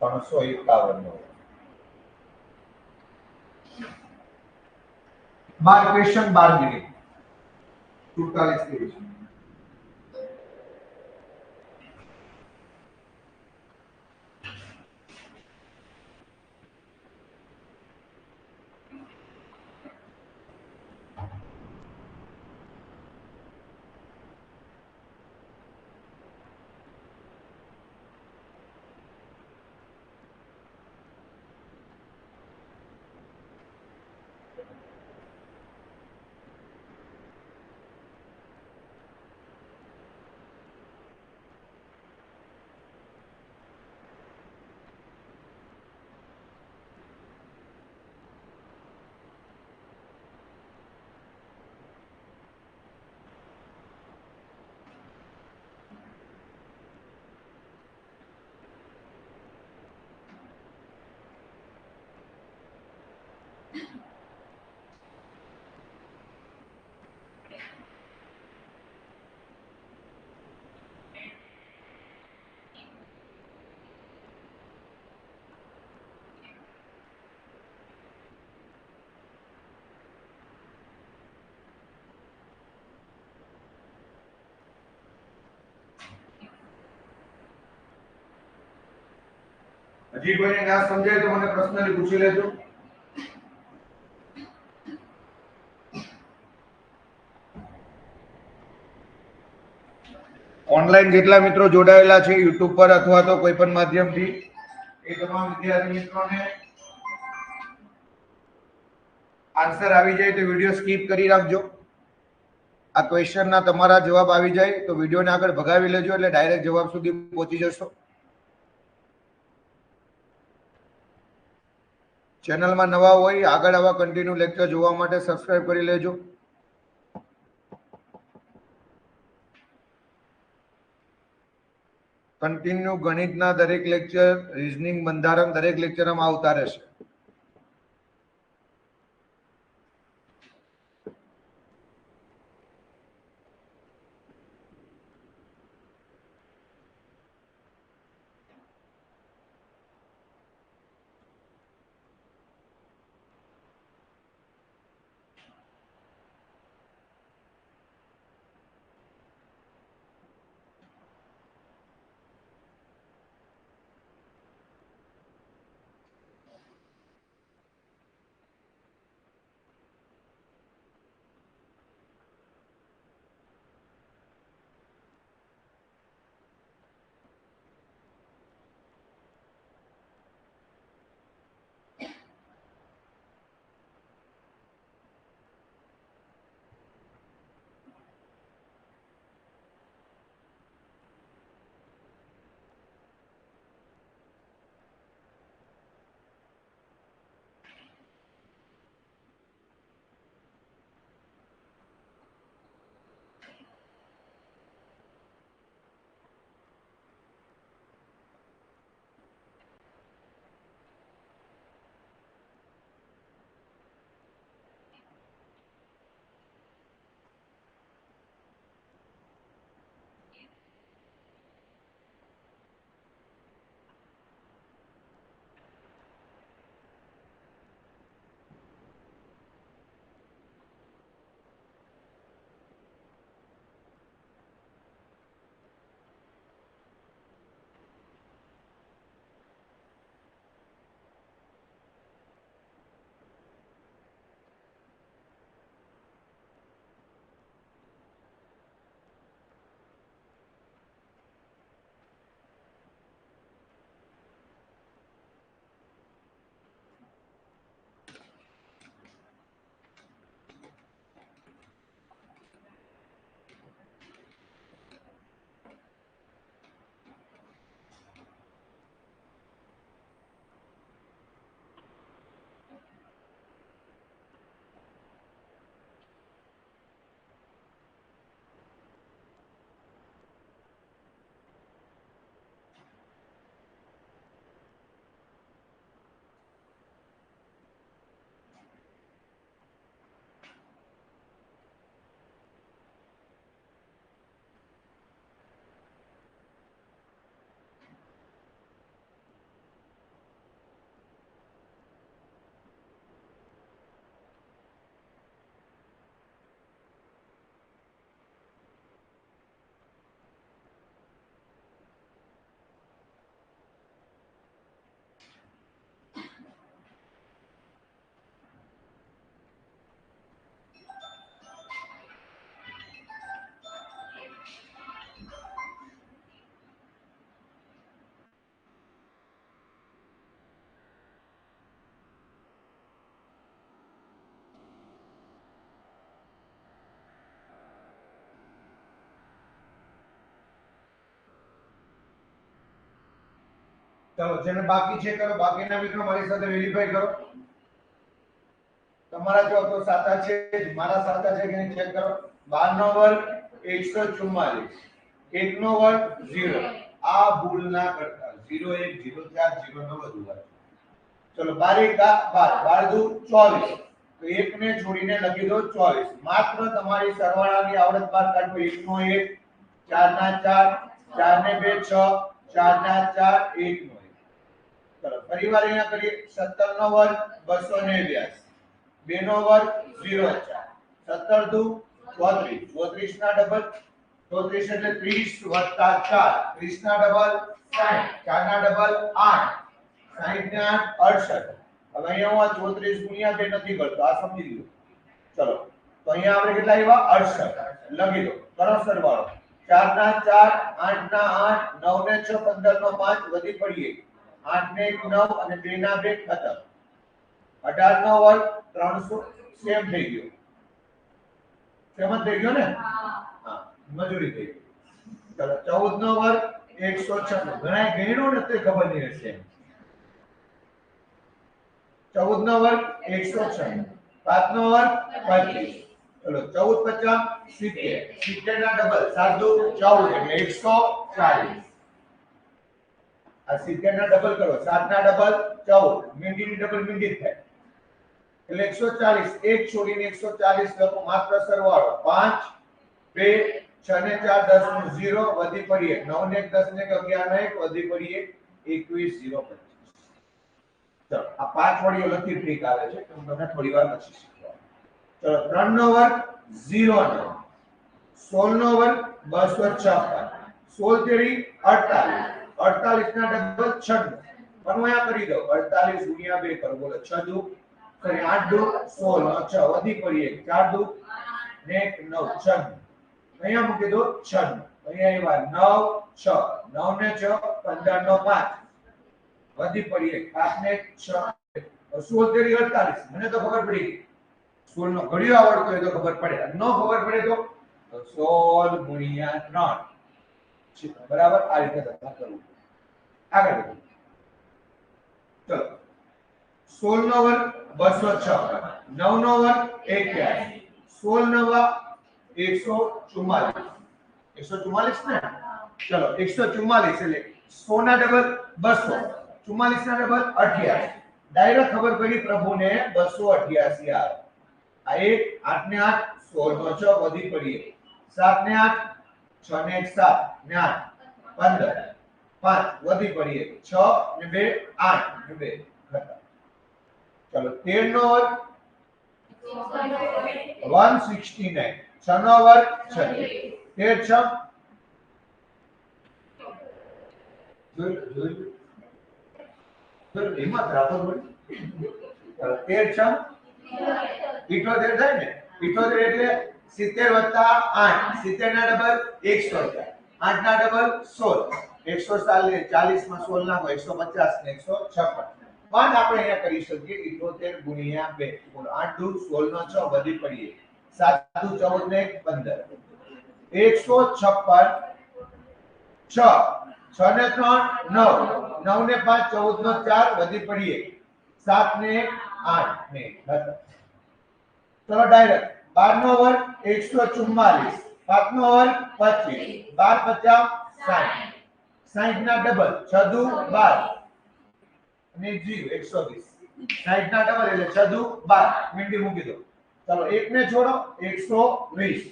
351 નો વર્ગ. 12 ક્વેશ્ચન 12 મિનિટ 47 ક્વેશ્ચન. હજી કોઈને ના સમજાય તો મને પર્સનલી પૂછી લેજો. ઓનલાઈન જેટલા મિત્રો જોડાયેલા છે YouTube પર અથવા તો કોઈ પણ માધ્યમથી એ તમામ વિદ્યાર્થી મિત્રોને આન્સર આવી જાય તો વિડિયો સ્કીપ કરી રાખજો. આ ક્વેશ્ચનના તમારા જવાબ આવી જાય તો વિડિયોને આગળ ભગાવી લેજો એટલે ડાયરેક્ટ જવાબ સુધી પહોંચી જશો. ચેનલમાં નવા હોય આગળ આવા કન્ટિન્યુ લેક્ચર જોવા માટે સબસ્ક્રાઇબ કરી લેજો. કન્ટિન્યુ ગણિતના દરેક લેક્ચર, રીઝનિંગ, બંધારણ દરેક લેક્ચરમાં આવતા રહેશે. ચલો જેને બાકી છે કરો, બાકીના મિત્રો મારી સાથે વેરીફાઈ કરો. તમારા જો તો સાચા છે, મારા સાચા છે કે નહીં ચેક કરો. 12 નો વર્ગ 144, 1 નો વર્ગ 0. આ ભૂલ ના કરતા. 0 1 0 4 0 નો વધુ વર્ગ. ચલો 12 1 12 12 2 24. તો 1 ને છોડીને લખી દો 24. માત્ર તમારી સરવાળાની આવડત બાદ કાઢો. 1 નો 1, 4 ના 4, 4 ને 2 6, 4 ના 4 1 નો 1. ચલો ફરીવાર અહીંયા કરીએ. 17 નો વર્ગ 289, 2 નો વર્ગ 0 4, 17 દુ 34, 34 ના ડબલ 34 એટલે 30 વત્તા 4, 30 ના ડબલ 60, 4 ના ડબલ 8, 60 ને 8 68. હવે અહીંયા હું 34 ગુણ્યા 2 નથી કરતો, આ સમજી લો. ચલો તો અહીંયા આપણે કેટલા આવ્યા 68 લખી દો. કરો સરવાળો. 4 ના 4, 8 ના 8, 9 ને 6, 15 નો 5 વધી પડીએ. 8 ને 1 9 અને 2 ના 2 ખતમ. 18 નો વર્ગ 300 સેમ થઈ ગયો. સેમ જ થઈ ગયો ને? હા મજૂરી થઈ ગઈ. ચલો 14 નો વર્ગ 196. ઘણાય ગણ્યો ને તો ખબર નહીં હશે. 14 નો વર્ગ 196, 5 નો વર્ગ 25. ચલો 14 50 70, 70 ના ડબલ 7 દુ 14 એટલે 140. આ 70 ના ડબલ કરો. 7 ના ડબલ 14, મીંડીની ડબલ મીંડી થાય એટલે 140. 1 છોડીને 140 લખો. માત્ર સરવાળો. 5 2 6 ને 4 10 નું 0 વધી પડીએ. 9 ને 1 10 ને 11 ને 1 વધી પડીએ 21 0 25. ચલો આ 5 વડીઓ લખી ટ્રીક આવે છે, હું તમને થોડી વાર પછી શીખવાડું. ચલો 3 નો વર્ગ 0 નો, 16 નો વર્ગ 256, 16 તેરી 48, 48 ના ડબલ 96. પણ હું અહીંયા કરી દઉં. 48 ગુણ્યા 2 કરો. બોલો 6 દુ સોરી 8 દુ 16, 6 વધી પડીએ 4 દુ ને 9 96. અહીંયા મૂકી દો 96. અહીંયા આવ્યા 9 6, 9 ને 6 15 નો 5 વધી પડીએ 5 ને 6, 16 તેરી 48. મને તો ખબર પડી. 16 નો ઘડિયો આવડતો હોય તો ખબર પડે. ન ખબર પડે તો 16 ગુણ્યા 3. બરાબર આ રીતે તમારે કરવું. આગળ વધો. ચલો 16 નો વર્ગ 256, 9 નો વર્ગ 81, 16 નવા 144. 144 ને? ચલો 144 એટલે 100 ના ડબલ 200, 44 ના ડબલ 88. ડાયરેક્ટ ખબર પડી પ્રભુને 288 આવે. આ 1 8 ને 8 16 નો 6 વધી પડીએ. 7 ને 8 6 ને 1 7 ને 8 15 5 વધી પડીએ. 6 ને 2 8 ને 2 ખતમ. ચલો 13 નો વર્ગ 169, 6 નો વર્ગ 36, 13 6 જોઈ હિંમત રાખો થોડી. 13 6 78 થાય ને. 78 એટલે 70 વત્તા 8, 70 ના ડબલ 104, 8 ના ડબલ 16, 140 માં 16 નાખો 150 ને 156. પણ આપણે અહીંયા કરી શકીએ 78 ગુણ્યા 2. બોલો 8 દુ 16 નો 6 વધી પડીએ. 7 દુ 14 ને 15, 156 6, 6 ને 3 9, 9 ને 5 14 નો 4 વધી પડીએ. 7 ને 8 ને ખતમ. ચલો ડાયરેક્ટ 12 નો વર્ગ 144, 5 નો વર્ગ 25, 12 50 60, 60 ના ડબલ 6 દુ 12 અને 0 120. 60 ના ડબલ એટલે 6 દુ 12 મીંડી મૂકી દો. ચલો 1 ને છોડો 120.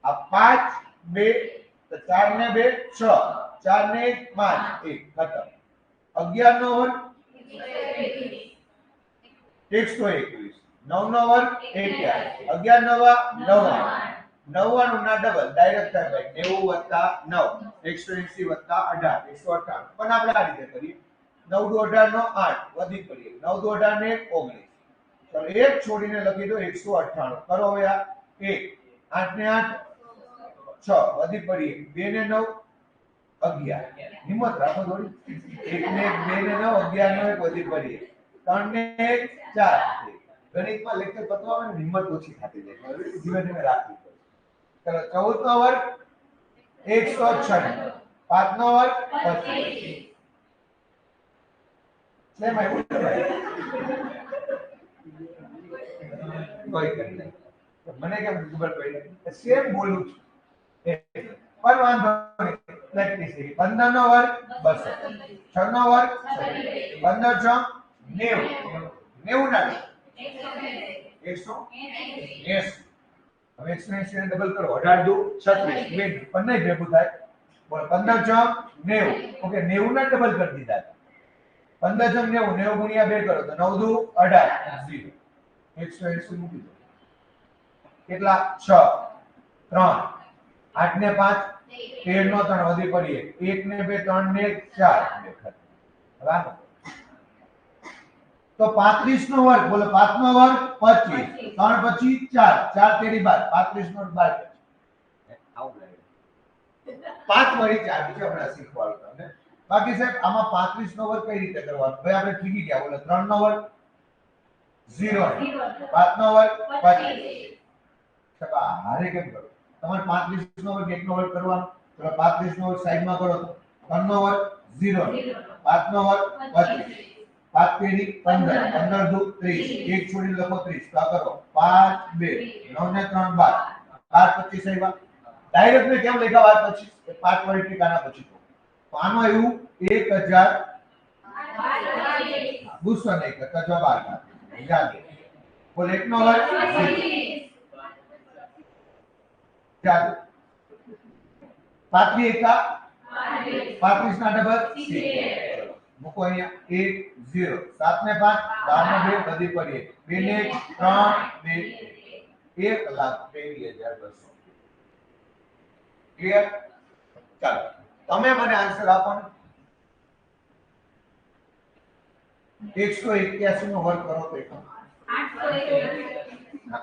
આ 5 2 તો 4 ને 2 6, 4 ને 1 5 1 ખતમ. 11 નો વર્ગ 121, 9 નો વર્ગ 81, 11 નવા 99, 99 ના ડબલ ડાયરેક્ટ થાય ભાઈ 90 9, 180 18 198. પણ આપણે આ રીતે કરીએ. 9 દુ 18 નો 8 વધી પડીએ. 9 દુ 18 ને 19. ચલો એક છોડીને લખી દો 198. કરો હવે આ 1 8 ને 8 6 વધી પડીએ. 2 ને 9 11. હિંમત રાખો થોડી. 1 ને 1 2 ને 9 11 નો 1 વધી પડીએ. 3 ને 1 4. ગણિતમાં લેક્ચર પતવા આવે ને હિંમત ઓછી થતી જાય. ધીમે ધીમે રાખવી પડે. ચલો 14 નો વર્ગ 196, 5 નો વર્ગ 25, સેમ આવ્યું ને ભાઈ? કોઈ કરી નહીં. મને કેમ ખબર પડી? સેમ બોલું છું પણ વાંધો નહીં. પ્રેક્ટિસ થઈ. 15 નો વર્ગ 200, 6 નો વર્ગ 15 6 90, 90 ના 180. હવે 180 ને ડબલ કરો. 18 દુ 36 બે પણ નહીં ભેગું થાય. બોલો 15 6 90. ઓકે 90 ના ડબલ કરી દીધા. 15 6 90, 90 ગુણ્યા 2 કરો તો 9 દુ 18 0. 180 મૂકી દો. કેટલા? 6 3 8 ને 5 13 નો 3 વધી પડી 1 ને 2 3 ને 4 હવે તો 35 નો વર્ગ. બોલો 5 નો વર્ગ 25, 3 પછી 4 4 તેરી 12, 35 નો 12. આવું લાગે 5 વળી 4 બીજો હમણાં શીખવાડું તમને. બાકી સાહેબ આમાં 35 નો વર્ગ કઈ રીતે કરવાનો? ભાઈ આપણે ઠીકી ગયા. બોલો 3 નો વર્ગ 0, 5 નો વર્ગ 25. સબા હારે કેમ કરો? તમારે 35 નો વર્ગ 1 નો વર્ગ કરવાનો. ચલો 35 નો વર્ગ સાઈડમાં કરો તો 3 નો વર્ગ 0, 5 નો વર્ગ 25, 5 તેરી 15, 15 દુ 30, 1 છોડી લખો 30. તો આ કરો 5 2 9 ને 3 12, 12 25 આવ્યા. ડાયરેક્ટ ને કેમ લખ્યા 12 25? 5 વળી ટીકાના પછી તો આનો આવ્યું 1000 ગુસ્સો નહીં કરતા. જવાબ આ જાગે. બોલ 1 નો વર્ગ 0 જાગે. 5 એકા 35 ના ડબલ 70. મૂકો અહીંયા 1 0. 7 ને 5 12 ને 2 વધી પડી 2 ને 3 2 1,22,200. ક્લિયર? ચાલો તમે મને આન્સર આપો ને. 181 નો વર્ગ કરો તો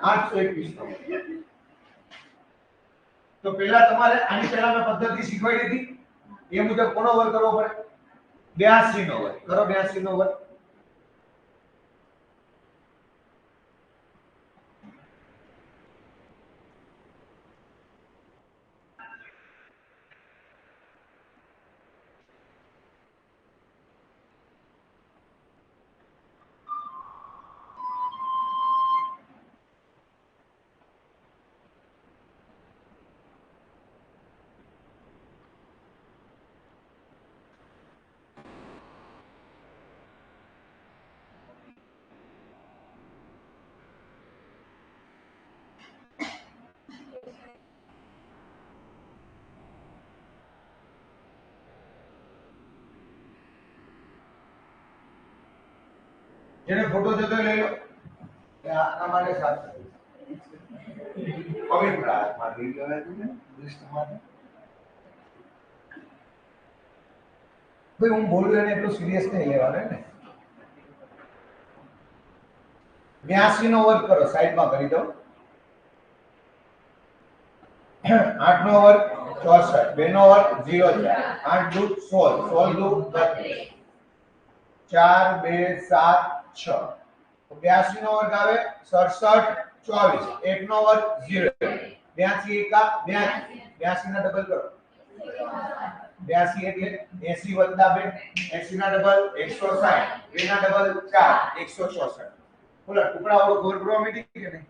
821 નો. તો પહેલા તમારે આની પહેલા મેં પદ્ધતિ શીખવાડી દીધી એ મુજબ કોનો વર્ગ કરવો પડે? 82 નો વર્ગ કરો. 82 નો વર્ગ જેને ફોટો જતો લઈ લો. આના માટે સાથ પવિત્ર હાથમાં લઈ લેવાય છે દૃષ્ટિ માટે. ભાઈ હું બોલું એને એટલું સિરિયસ નહીં લેવાનું ને. 82 નો વર્ગ કરો. સાઈડમાં કરી દો. 8 નો વર્ગ 64, 2 નો વર્ગ 0 8 દુ 16, 16 દુ 32, 4 2 7 6. તો 82 નો વર્ગ આવે 67 24, 1 નો વર્ગ 0, 82 એકા 82, 82 ના ડબલ કરો. 82 એટલે 80 વત્તા 2, 80 ના ડબલ 160, 2 ના ડબલ 4 164. બોલો ટુકડા વાળો ગોળ કરવા માંડી કે નહીં?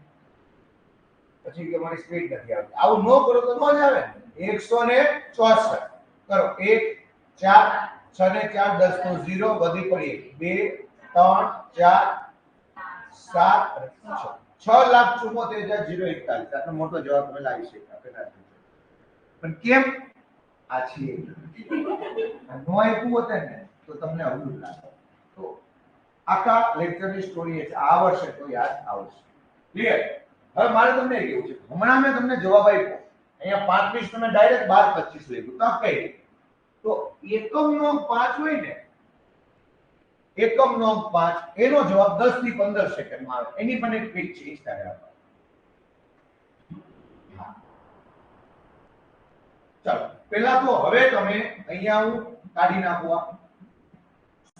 પછી કે મારી સ્પીડ નથી આવતી. આવું નો કરો તો નો જ આવે. 164 કરો. 1 4 6 ને 4 10 નો 0 વધી પડી 2 3 4 7 6,74,041. આટલો મોટો જવાબ તમે લાવી શક્યા. પણ કેમ? આ છે નો આપ્યું હોત ને તો તમને અવળું લાગે. તો આખા લેક્ચરની સ્ટોરી છે. આ વર્ષે તો યાદ આવશે. ક્લિયર? હવે મારે તમને એ કેવું છે, હમણાં મેં તમને જવાબ આપ્યો. અહીંયા 35 તમે ડાયરેક્ટ 12 25 લઈ ગયું. તો કઈ તો એકમનો 5 હોય ને, એકમનો 5 એનો જવાબ 10 થી 15 સેકન્ડમાં આવે. એની પણ એક ટ્રીક છે ઇન્સ્ટાગ્રામ પર. ચાલો પહેલા તો હવે તમે અહીંયા હું કાઢી નાખવા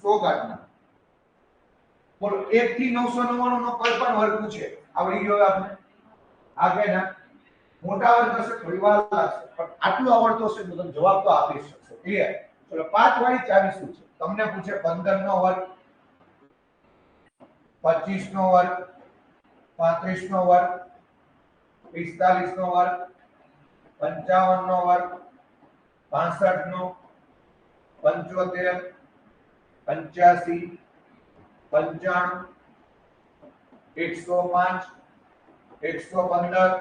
100 કાઢી નાખો. બોલો 1 થી 999 નો કોઈ પણ વર્ગ પૂછે આવડી ગયો આપણે. આગળ ના મોટા વર્ગ હશે થોડી વાર લાગશે પણ આટલું આવડતો હશે તો તમે જવાબ તો આપી શકશો. ક્લિયર? ચલો 5 વાળી ચાવી શું છે? તમને પૂછે 15 નો વર્ગ 25 નો વર્ગ, 35 નો વર્ગ, 45 નો વર્ગ, 55 નો વર્ગ, 65 નો, 75, 85, 95, 105, 115,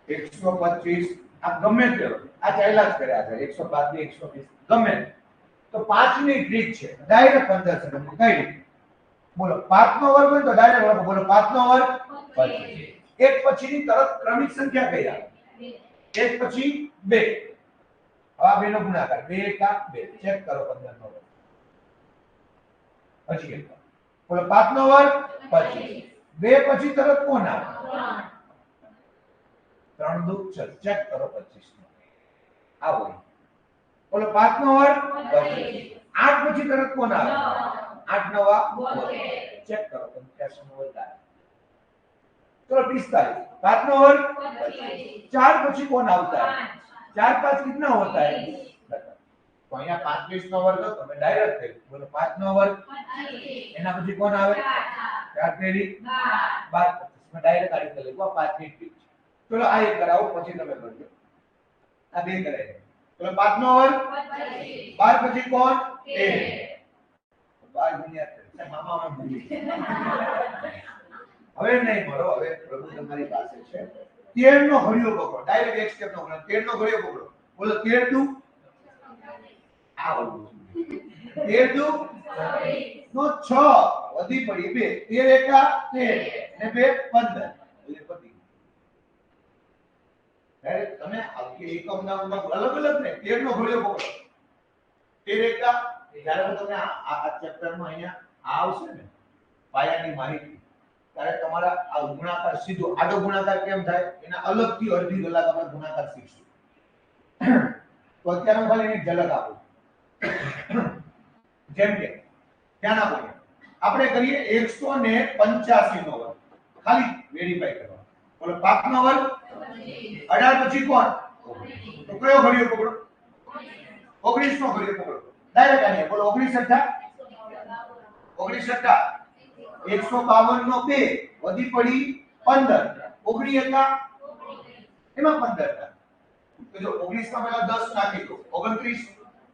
125, આ ગમે તે આ ચાલ્યા જ કર્યા છે 105 થી 120 ગમે તો 5 ની ટ્રીક છે ડાયરેક્ટ 15 સેકન્ડ કઈ રીતે બોલો 5 નો વર્ગ હોય તો ડાયરેક્ટ લખો બોલો 5 નો વર્ગ 25 એક પછીની તરત ક્રમિક સંખ્યા કઈ આવે એક પછી 2 આ બે નો ગુણાકાર 2 એકા 2 ચેક કરો 15 નો વર્ગ પછી એક બોલો 5 નો વર્ગ 25 2 પછી તરત કોણ આવે 3 દુ 6 ચેક કરો 25 નો આવો બોલો 5 નો વર્ગ 25 8 પછી તરત કોણ આવે 8 નવા 72 ચેક કરો 85 નો વર્ગ આવે चलो 45 5 नो वर्ग 25 4 પછી कौन આવતા है 4 5 कितना होता है तो અહીંયા 35 નો વર્ગ તમે ડાયરેક્ટ થઈ બોલો 5 નો વર્ગ 25 એના પછી કોણ આવે 4 તેરી 12 मैं डायरेक्ट आड़ी कर लेगा 5 ની ટ્રીક ચલો આ એક કરાવો પછી તમે કરજો આ બે કરાય ચલો 5 નો વર્ગ 25 12 પછી કોણ 13 12 ગુણ્યા મામા માં ભૂલી હવે નહીં મળો હવે પ્રભુ તમારી પાસે છે 13 નો ઘડિયો પકડો ડાયરેક્ટ એક સ્ટેપ નો ગણો 13 નો ઘડિયો પકડો બોલો 13 દુ આ બોલો 13 દુ નો 6 વધી પડી 2 13 એકા 13 ને 2 15 એટલે પતી ડાયરેક્ટ તમે આખી એકમ ના અલગ અલગ ને 13 નો ઘડિયો પકડો 13 એકા જ્યારે હું તમને આ ચેપ્ટર માં અહીંયા આવશે ને પાયાની માહિતી ત્યારે તમારા આ ગુણાકાર સીધો આડો ગુણાકાર કેમ થાય એના અલગથી અડધી કલાક આપણે ગુણાકાર શીખશું તો અત્યારે હું ખાલી એક ઝલક આપું જેમ કે ધ્યાન આપો આપણે કરીએ 185 નો વર્ગ ખાલી વેરીફાઈ કરવા બોલો 5 નો વર્ગ 18 પછી કોણ તો કયો ઘડિયો પકડો 19 નો ઘડિયો પકડો ડાયરેક્ટ આને બોલો 19 અઠ્ઠા 19 અઠ્ઠા 152 નો 2 વધી પડી 15 19 એકા એમાં 15 તો જો 19 માં પહેલા 10 નાખી દો 29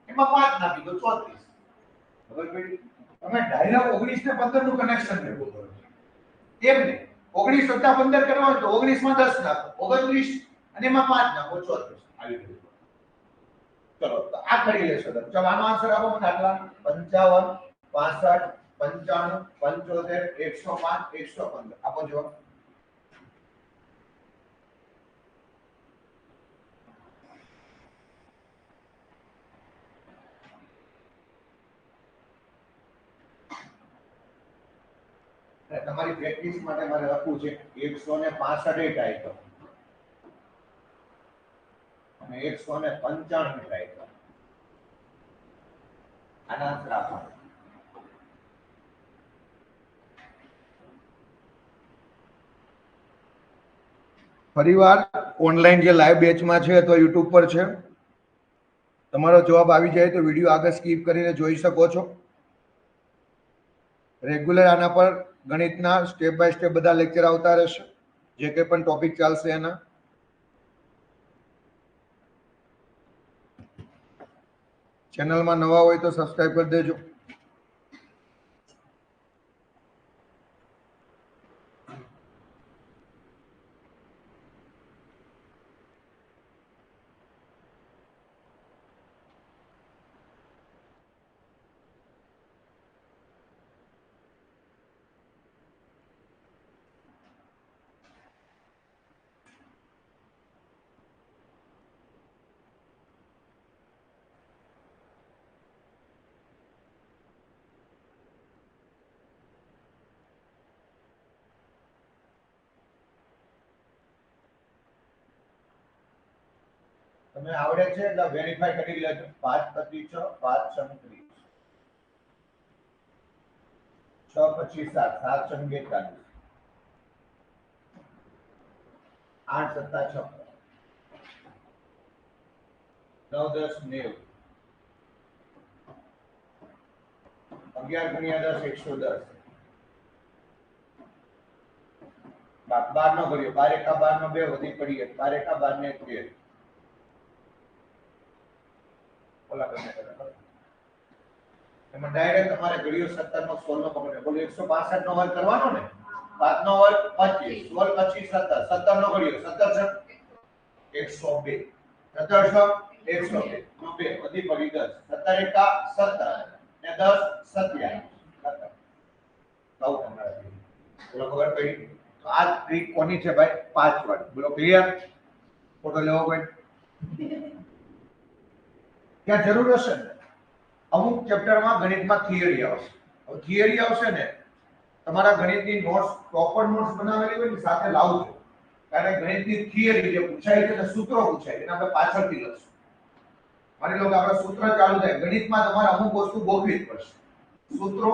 એમાં 5 નાખી દો 34 ખબર પડી તમે ડાયરેક્ટ 19 ને 15 નું કનેક્શન મેળવો એમ ને 19 વત્તા 15 કરવા હોય તો 19 માં 10 નાખો 29 અને એમાં 5 નાખો 34 આવી ગયું ચલો તો આ કરી લેશો તમે ચલો આનો આન્સર આપો મને આટલા 55 65 95 75 105 115 આપો જવાબ તમારી પ્રેક્ટિસ માટે મારે લખવું છે 165 એ ટ્રાય કરો અને 195 ટ્રાય કરો આના આન્સર આપો ફરીવાર ઓનલાઈન જે લાઈવ બેચમાં છે તો YouTube પર છે તમારો જવાબ આવી જાય તો વિડિયો આગળ સ્કીપ કરીને જોઈ શકો છો રેગ્યુલર આના પર ગણિતના સ્ટેપ બાય સ્ટેપ બધા લેક્ચર આવતા રહેશે જે કંઈ પણ ટોપિક ચાલશે એના ચેનલમાં નવા હોય તો સબસ્ક્રાઇબ કરી દેજો તમે આવડે છે એટલે વેરીફાઈ કરી લેજો 5 પછી 6 5 6 30 6 પછી 7 7 6 42 8 7 6 9 10 90 11 ગુણ્યા 10 110 12 નો કર્યો 12 એકા 12 નો 2 વધી પડી 12 એકા 12 ને 13 બોલા તમે એમાં ડાયરેક્ટ તમારે ઘડિયો 17 નો 16 નો પકડે બોલો 165 નો વર્ગ કરવાનો ને 5 નો વર્ગ 25 16 25 17 17 નો ઘડિયો 17 છે 102 17 102 નો 2 વધી પડી 10 17 એકા 17 ને 10 27 કહો તમારા બોલો ખબર પડી તો આ ટ્રીક કોની છે ભાઈ 5 વર્ગ બોલો ક્લિયર ફોટો લેવો કોઈ ક્યાં જરૂર હશે ને અમુક ચેપ્ટરમાં ગણિતમાં થિયરી આવશે હવે થિયરી આવશે ને તમારા ગણિતની નોટ્સ પ્રોપર નોટ્સ બનાવેલી હોય ને સાથે લાવજો કારણ કે ગણિતની થિયરી જે પૂછાય છે ને સૂત્રો પૂછાય એને આપણે પાછળથી લખશું માની લો કે આપણે સૂત્ર ચાલુ થાય ગણિતમાં તમારે અમુક વસ્તુ ગોખવી જ પડશે સૂત્રો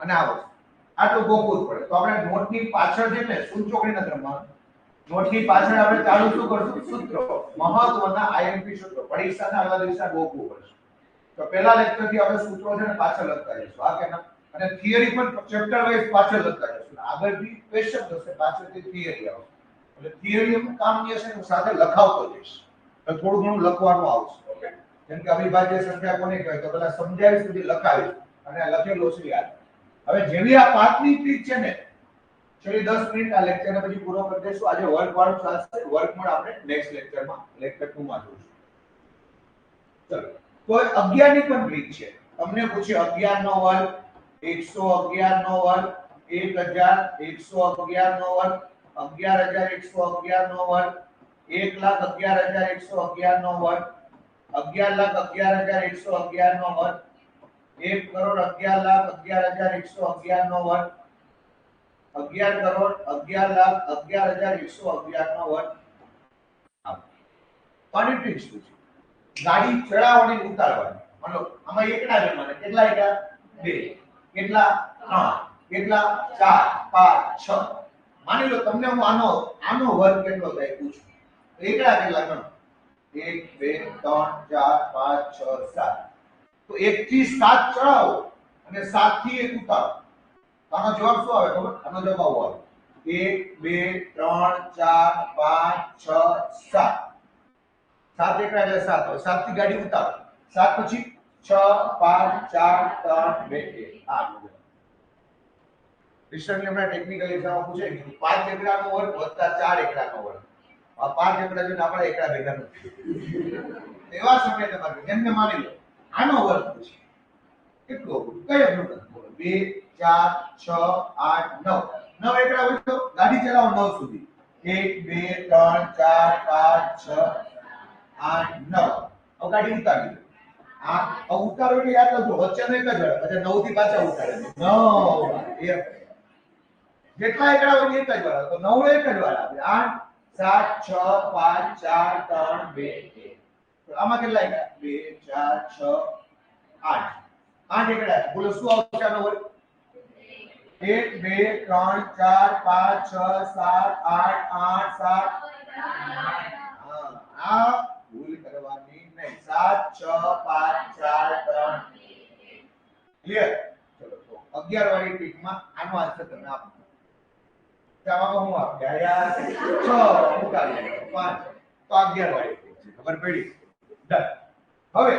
અને આ વસ્તુ આટલું ગોખવું જ પડે તો આપણે નોટની પાછળ છે ને સૂચોકડી નથી રમવાનું નોટની પાછળ આપણે ચાલુ શું કરશું સૂત્રો મહત્વના આઈએમપી સૂત્રો પરીક્ષાના આગલા દિવસે ગોખવું પડશે તો પહેલા લેક્ચર થી આપણે સૂત્રો છે ને પાછળ લખતા જઈશું આ કેના અને થિયરી પણ ચેપ્ટર વાઇઝ પાછળ લખતા જઈશું આગળથી ક્વેશ્ચન થશે પાછળથી થિયરી આવશે એટલે થિયરી એમ કામ જે છે ને સાથે લખાવતો જઈશ તો થોડું ઘણું લખવાનું આવશે ઓકે જેમ કે અવિભાજ્ય સંખ્યા કોને કહેવાય તો પહેલા સમજાવી સુધી લખાવી અને લખેલો છે યાદ હવે જેવી આ પાંચની ટ્રીક છે ને છેલ્લી 10 મિનિટ આ લેક્ચર ને પછી પૂરો કરી દઈશું આજે વર્ક વાળું ચાલશે વર્ક મોડ આપણે નેક્સ્ટ લેક્ચરમાં લેક્ચર 2 માં જોઈશું ચલો તો 11 ની પણ ટ્રીક છે તમને પૂછે 11 નો વર્ગ 111 નો વર્ગ 1111 નો વર્ગ 11111 નો વર્ગ 1,11,111 નો વર્ગ 11,11,111 નો વર્ગ 1,11,11,111 નો વર્ગ 11,11,11,111 નો વર્ગ આની ટ્રીક શું છે ગાડી ચડાવવાની ઉતારવાની માનો આમાં એકડા જમાને કેટલા એકડા 2 કેટલા 3 કેટલા 4 5 6 માની લો તમને હું આનો વર્ગ કેટલો થાય પૂછું તો એકડા કેટલા ગણો 1 2 3 4 5 6 7 તો 1 થી 7 ચડાવો અને 7 થી 1 ઉતારો આનો જવાબ શું આવે ખબર આનો જવાબ આવો આવે 1 2 3 4 5 6 7 7 એકડા એટલે 7 હોય 7 થી ગાડી ઉતારો 7 પછી 6 5 4 3 2 1 આ મુજબ રિસર્ચ લેબના ટેકનિકલ એક્ઝામ પૂછે કે 5 એકડાનો વર્ગ વત્તા 4 એકડાનો વર્ગ આ 5 એકડા જોઈને આપણે એકડા ભેગા નથી એવા સમયે તમારે જેમ કે માની લો આનો વર્ગ પૂછે કેટલો કયો નંબર 2 4 6 8 9 9 એકડા હોય તો ગાડી ચલાવો 9 સુધી 1 2 3 4 5 6 8 9 હવે ગાડી ઉતારી આ ઉતારો એટલે યાદ રાખજો વચ્ચેનો એક જ હોય એટલે 9 થી પાછા ઉતારે 9 જેટલા એકડા હોય એક જ વાર તો 9 એક જ વાર આવે 8 7 6 5 4 3 2 1 તો આમાં કેટલા એકડા 2 4 6 8 8 એકડા બોલો શું આવશે આનો વર્ગ 1 2 3 4 5 6 7 8 8 7 આ ભૂલ કરવાની નહીં 7 6 5 4 3 ક્લિયર ચલો તો 11 વાળી ટ્રીકમાં આનો આન્સર તમે આપો ચામાં હું આપ્યા યાર 6 ઉતારી 5 તો 11 વાળી ટ્રીક છે ખબર પડી ડન હવે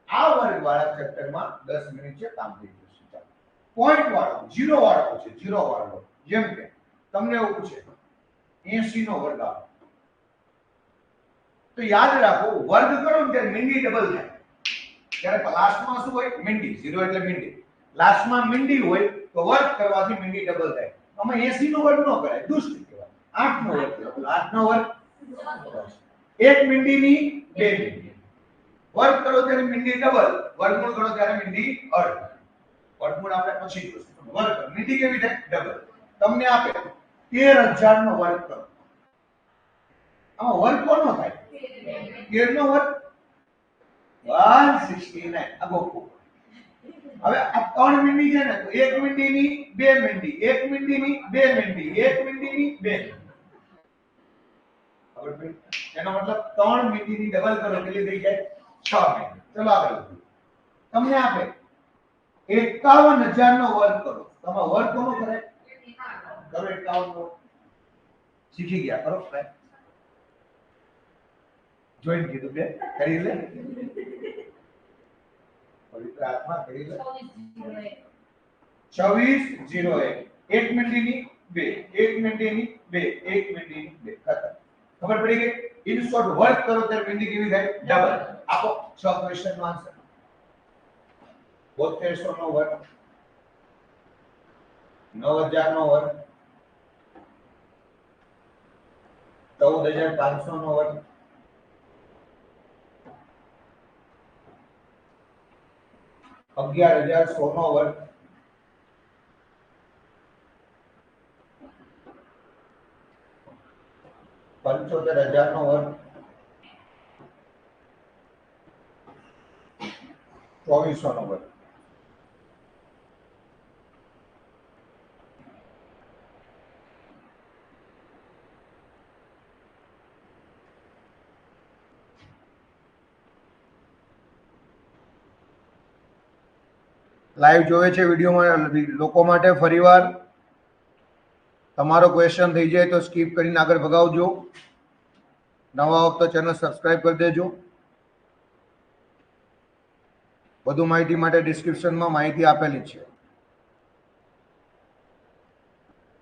આ વર્ગ વાળા ચેપ્ટરમાં 10 મિનિટ છે કામ થઈ જશે ચાલો પોઈન્ટ વાળો 0 વાળો છે 0 વાળો જેમ કે તમને એવું પૂછે 80 નો વર્ગ આપો તો યાદ રાખો વર્ગ કરો ને ત્યારે મીંડી ડબલ થાય ત્યારે લાસ્ટમાં શું હોય મીંડી 0 એટલે મીંડી લાસ્ટમાં મીંડી હોય તો વર્ગ કરવાથી મીંડી ડબલ થાય આમાં 80 નો વર્ગ ન કરાય દુષ્ટ કહેવાય 8 નો વર્ગ કહેવાય 8 નો વર્ગ એક મીંડીની બે મીંડી વર્ગ કરો ત્યારે મીંડી ડબલ વર્ગમૂળ કરો ત્યારે મીંડી અર્ધ વર્ગમૂળ આપણે પછી જોઈશું વર્ગ મીંડી કેવી થાય ડબલ તમને આપે 13000 નો વર્ગ કરો આમાં વર્ગ કોનો થાય 13 નો વર્ગ 169 આ ગોખો હવે આ ત્રણ મીંડી છે ને તો એક મીંડીની બે મીંડી એક મીંડીની બે મીંડી એક મીંડીની બે ખબર પડી એનો મતલબ ત્રણ મીંડીની ડબલ કરો કેટલી થઈ જાય 6 મીંડી ચલો આગળ તમને આપે 51000 નો વર્ગ કરો તમે વર્ગ કોનો કરે કરો 51 નો શીખી ગયા કરો જોઈન કીધું બે કરી લે પવિત્ર આત્મા કરી લે 2601 1 મિનિટની 2 1 મિનિટની 2 1 મિનિટની 2 ખતમ ખબર પડી ગઈ ઇન શોર્ટ વર્ક કરો ત્યારે મિનિટ કેવી થાય ડબલ આપો 6 ક્વેશ્ચન નો આન્સર 7200 નો વર્ક 9000 નો વર્ક 14500 નો વર્ક 11100 નો વર્ક 75000 નો વર્ક 2400 નો વર્ક લાઈવ જોવે છે વિડીયોમાં લોકો માટે ફરીવાર તમારો ક્વેશ્ચન થઈ જાય તો સ્કીપ કરીને આગળ ભગાવજો નવા હો તો ચેનલ સબસ્ક્રાઇબ કરી દેજો વધુ માહિતી માટે ડિસ્ક્રિપ્શનમાં માહિતી આપેલી છે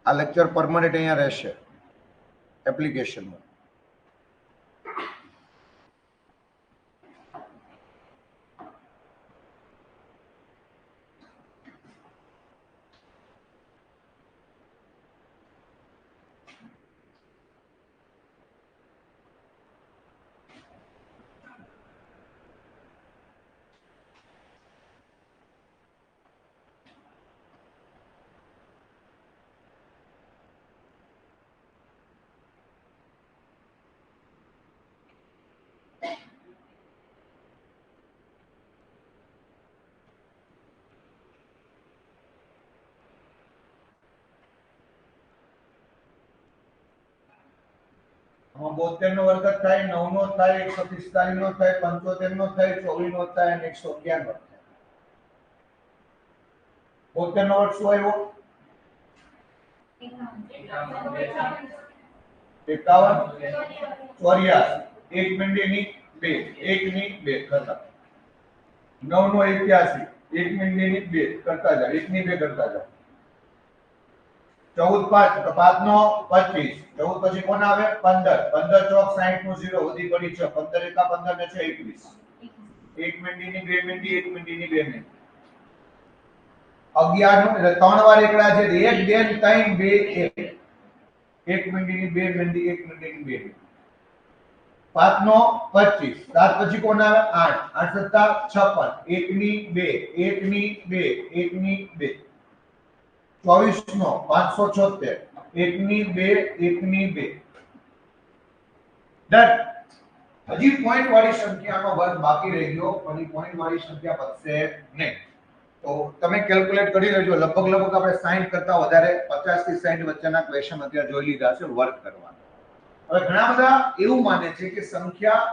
આ લેક્ચર પરમાનન્ટ અહીંયા રહેશે એપ્લિકેશનમાં આમાં 72 નો વર્ગ થાય 9 નો થાય 145 નો થાય 75 નો થાય 24 નો થાય અને 111 નો થાય 72 નો વર્ગ શું આવ્યો 51 84 1 મિનિટની 2 1 ની 2 કરતા 9 નો 81 1 મિનિટની 2 કરતા જાવ 1 ની 2 કરતા જાવ 14 5 તો 5 નો 25 14 પછી કોણ આવે 15 15 ચોક 60 નું 0 વધી પડી છે 15 એકા 15 ને છે 21 1 મિનિટની 2 મિનિટ 1 મિનિટની 2 મિનિટ 11 નો એટલે 3 વાર એકડા છે 1 2 3 2 1 1 મિનિટની 2 મિનિટ 1 મિનિટની 2 મિનિટ 5 નો 25 7 પછી કોણ આવે 8 8 સત્તા 56 1 ની 2 1 ની 2 1 ની 2 24 નો 576 1 ની 2 1 ની 2 ડન હજી પોઈન્ટ વાળી સંખ્યાનો વર્ગ બાકી રહી ગયો પણ પોઈન્ટ વાળી સંખ્યા પતશે નહીં તો તમે કેલ્ક્યુલેટ કરી લેજો લગભગ આપણે 60 કરતા વધારે 50 થી 60 વચ્ચેના ક્વેશ્ચન અત્યારે જોઈ લીધા છે વર્ક કરવાના હવે ઘણા બધા એવું માને છે કે સંખ્યા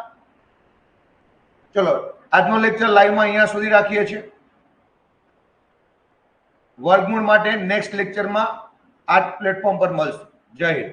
ચલો આજનો લેક્ચર લાઈવમાં અહીંયા સુધી રાખીએ છીએ વર્ગમૂળ માટે નેક્સ્ટ લેક્ચરમાં આ પ્લેટફોર્મ પર મળશે જય હિન્દ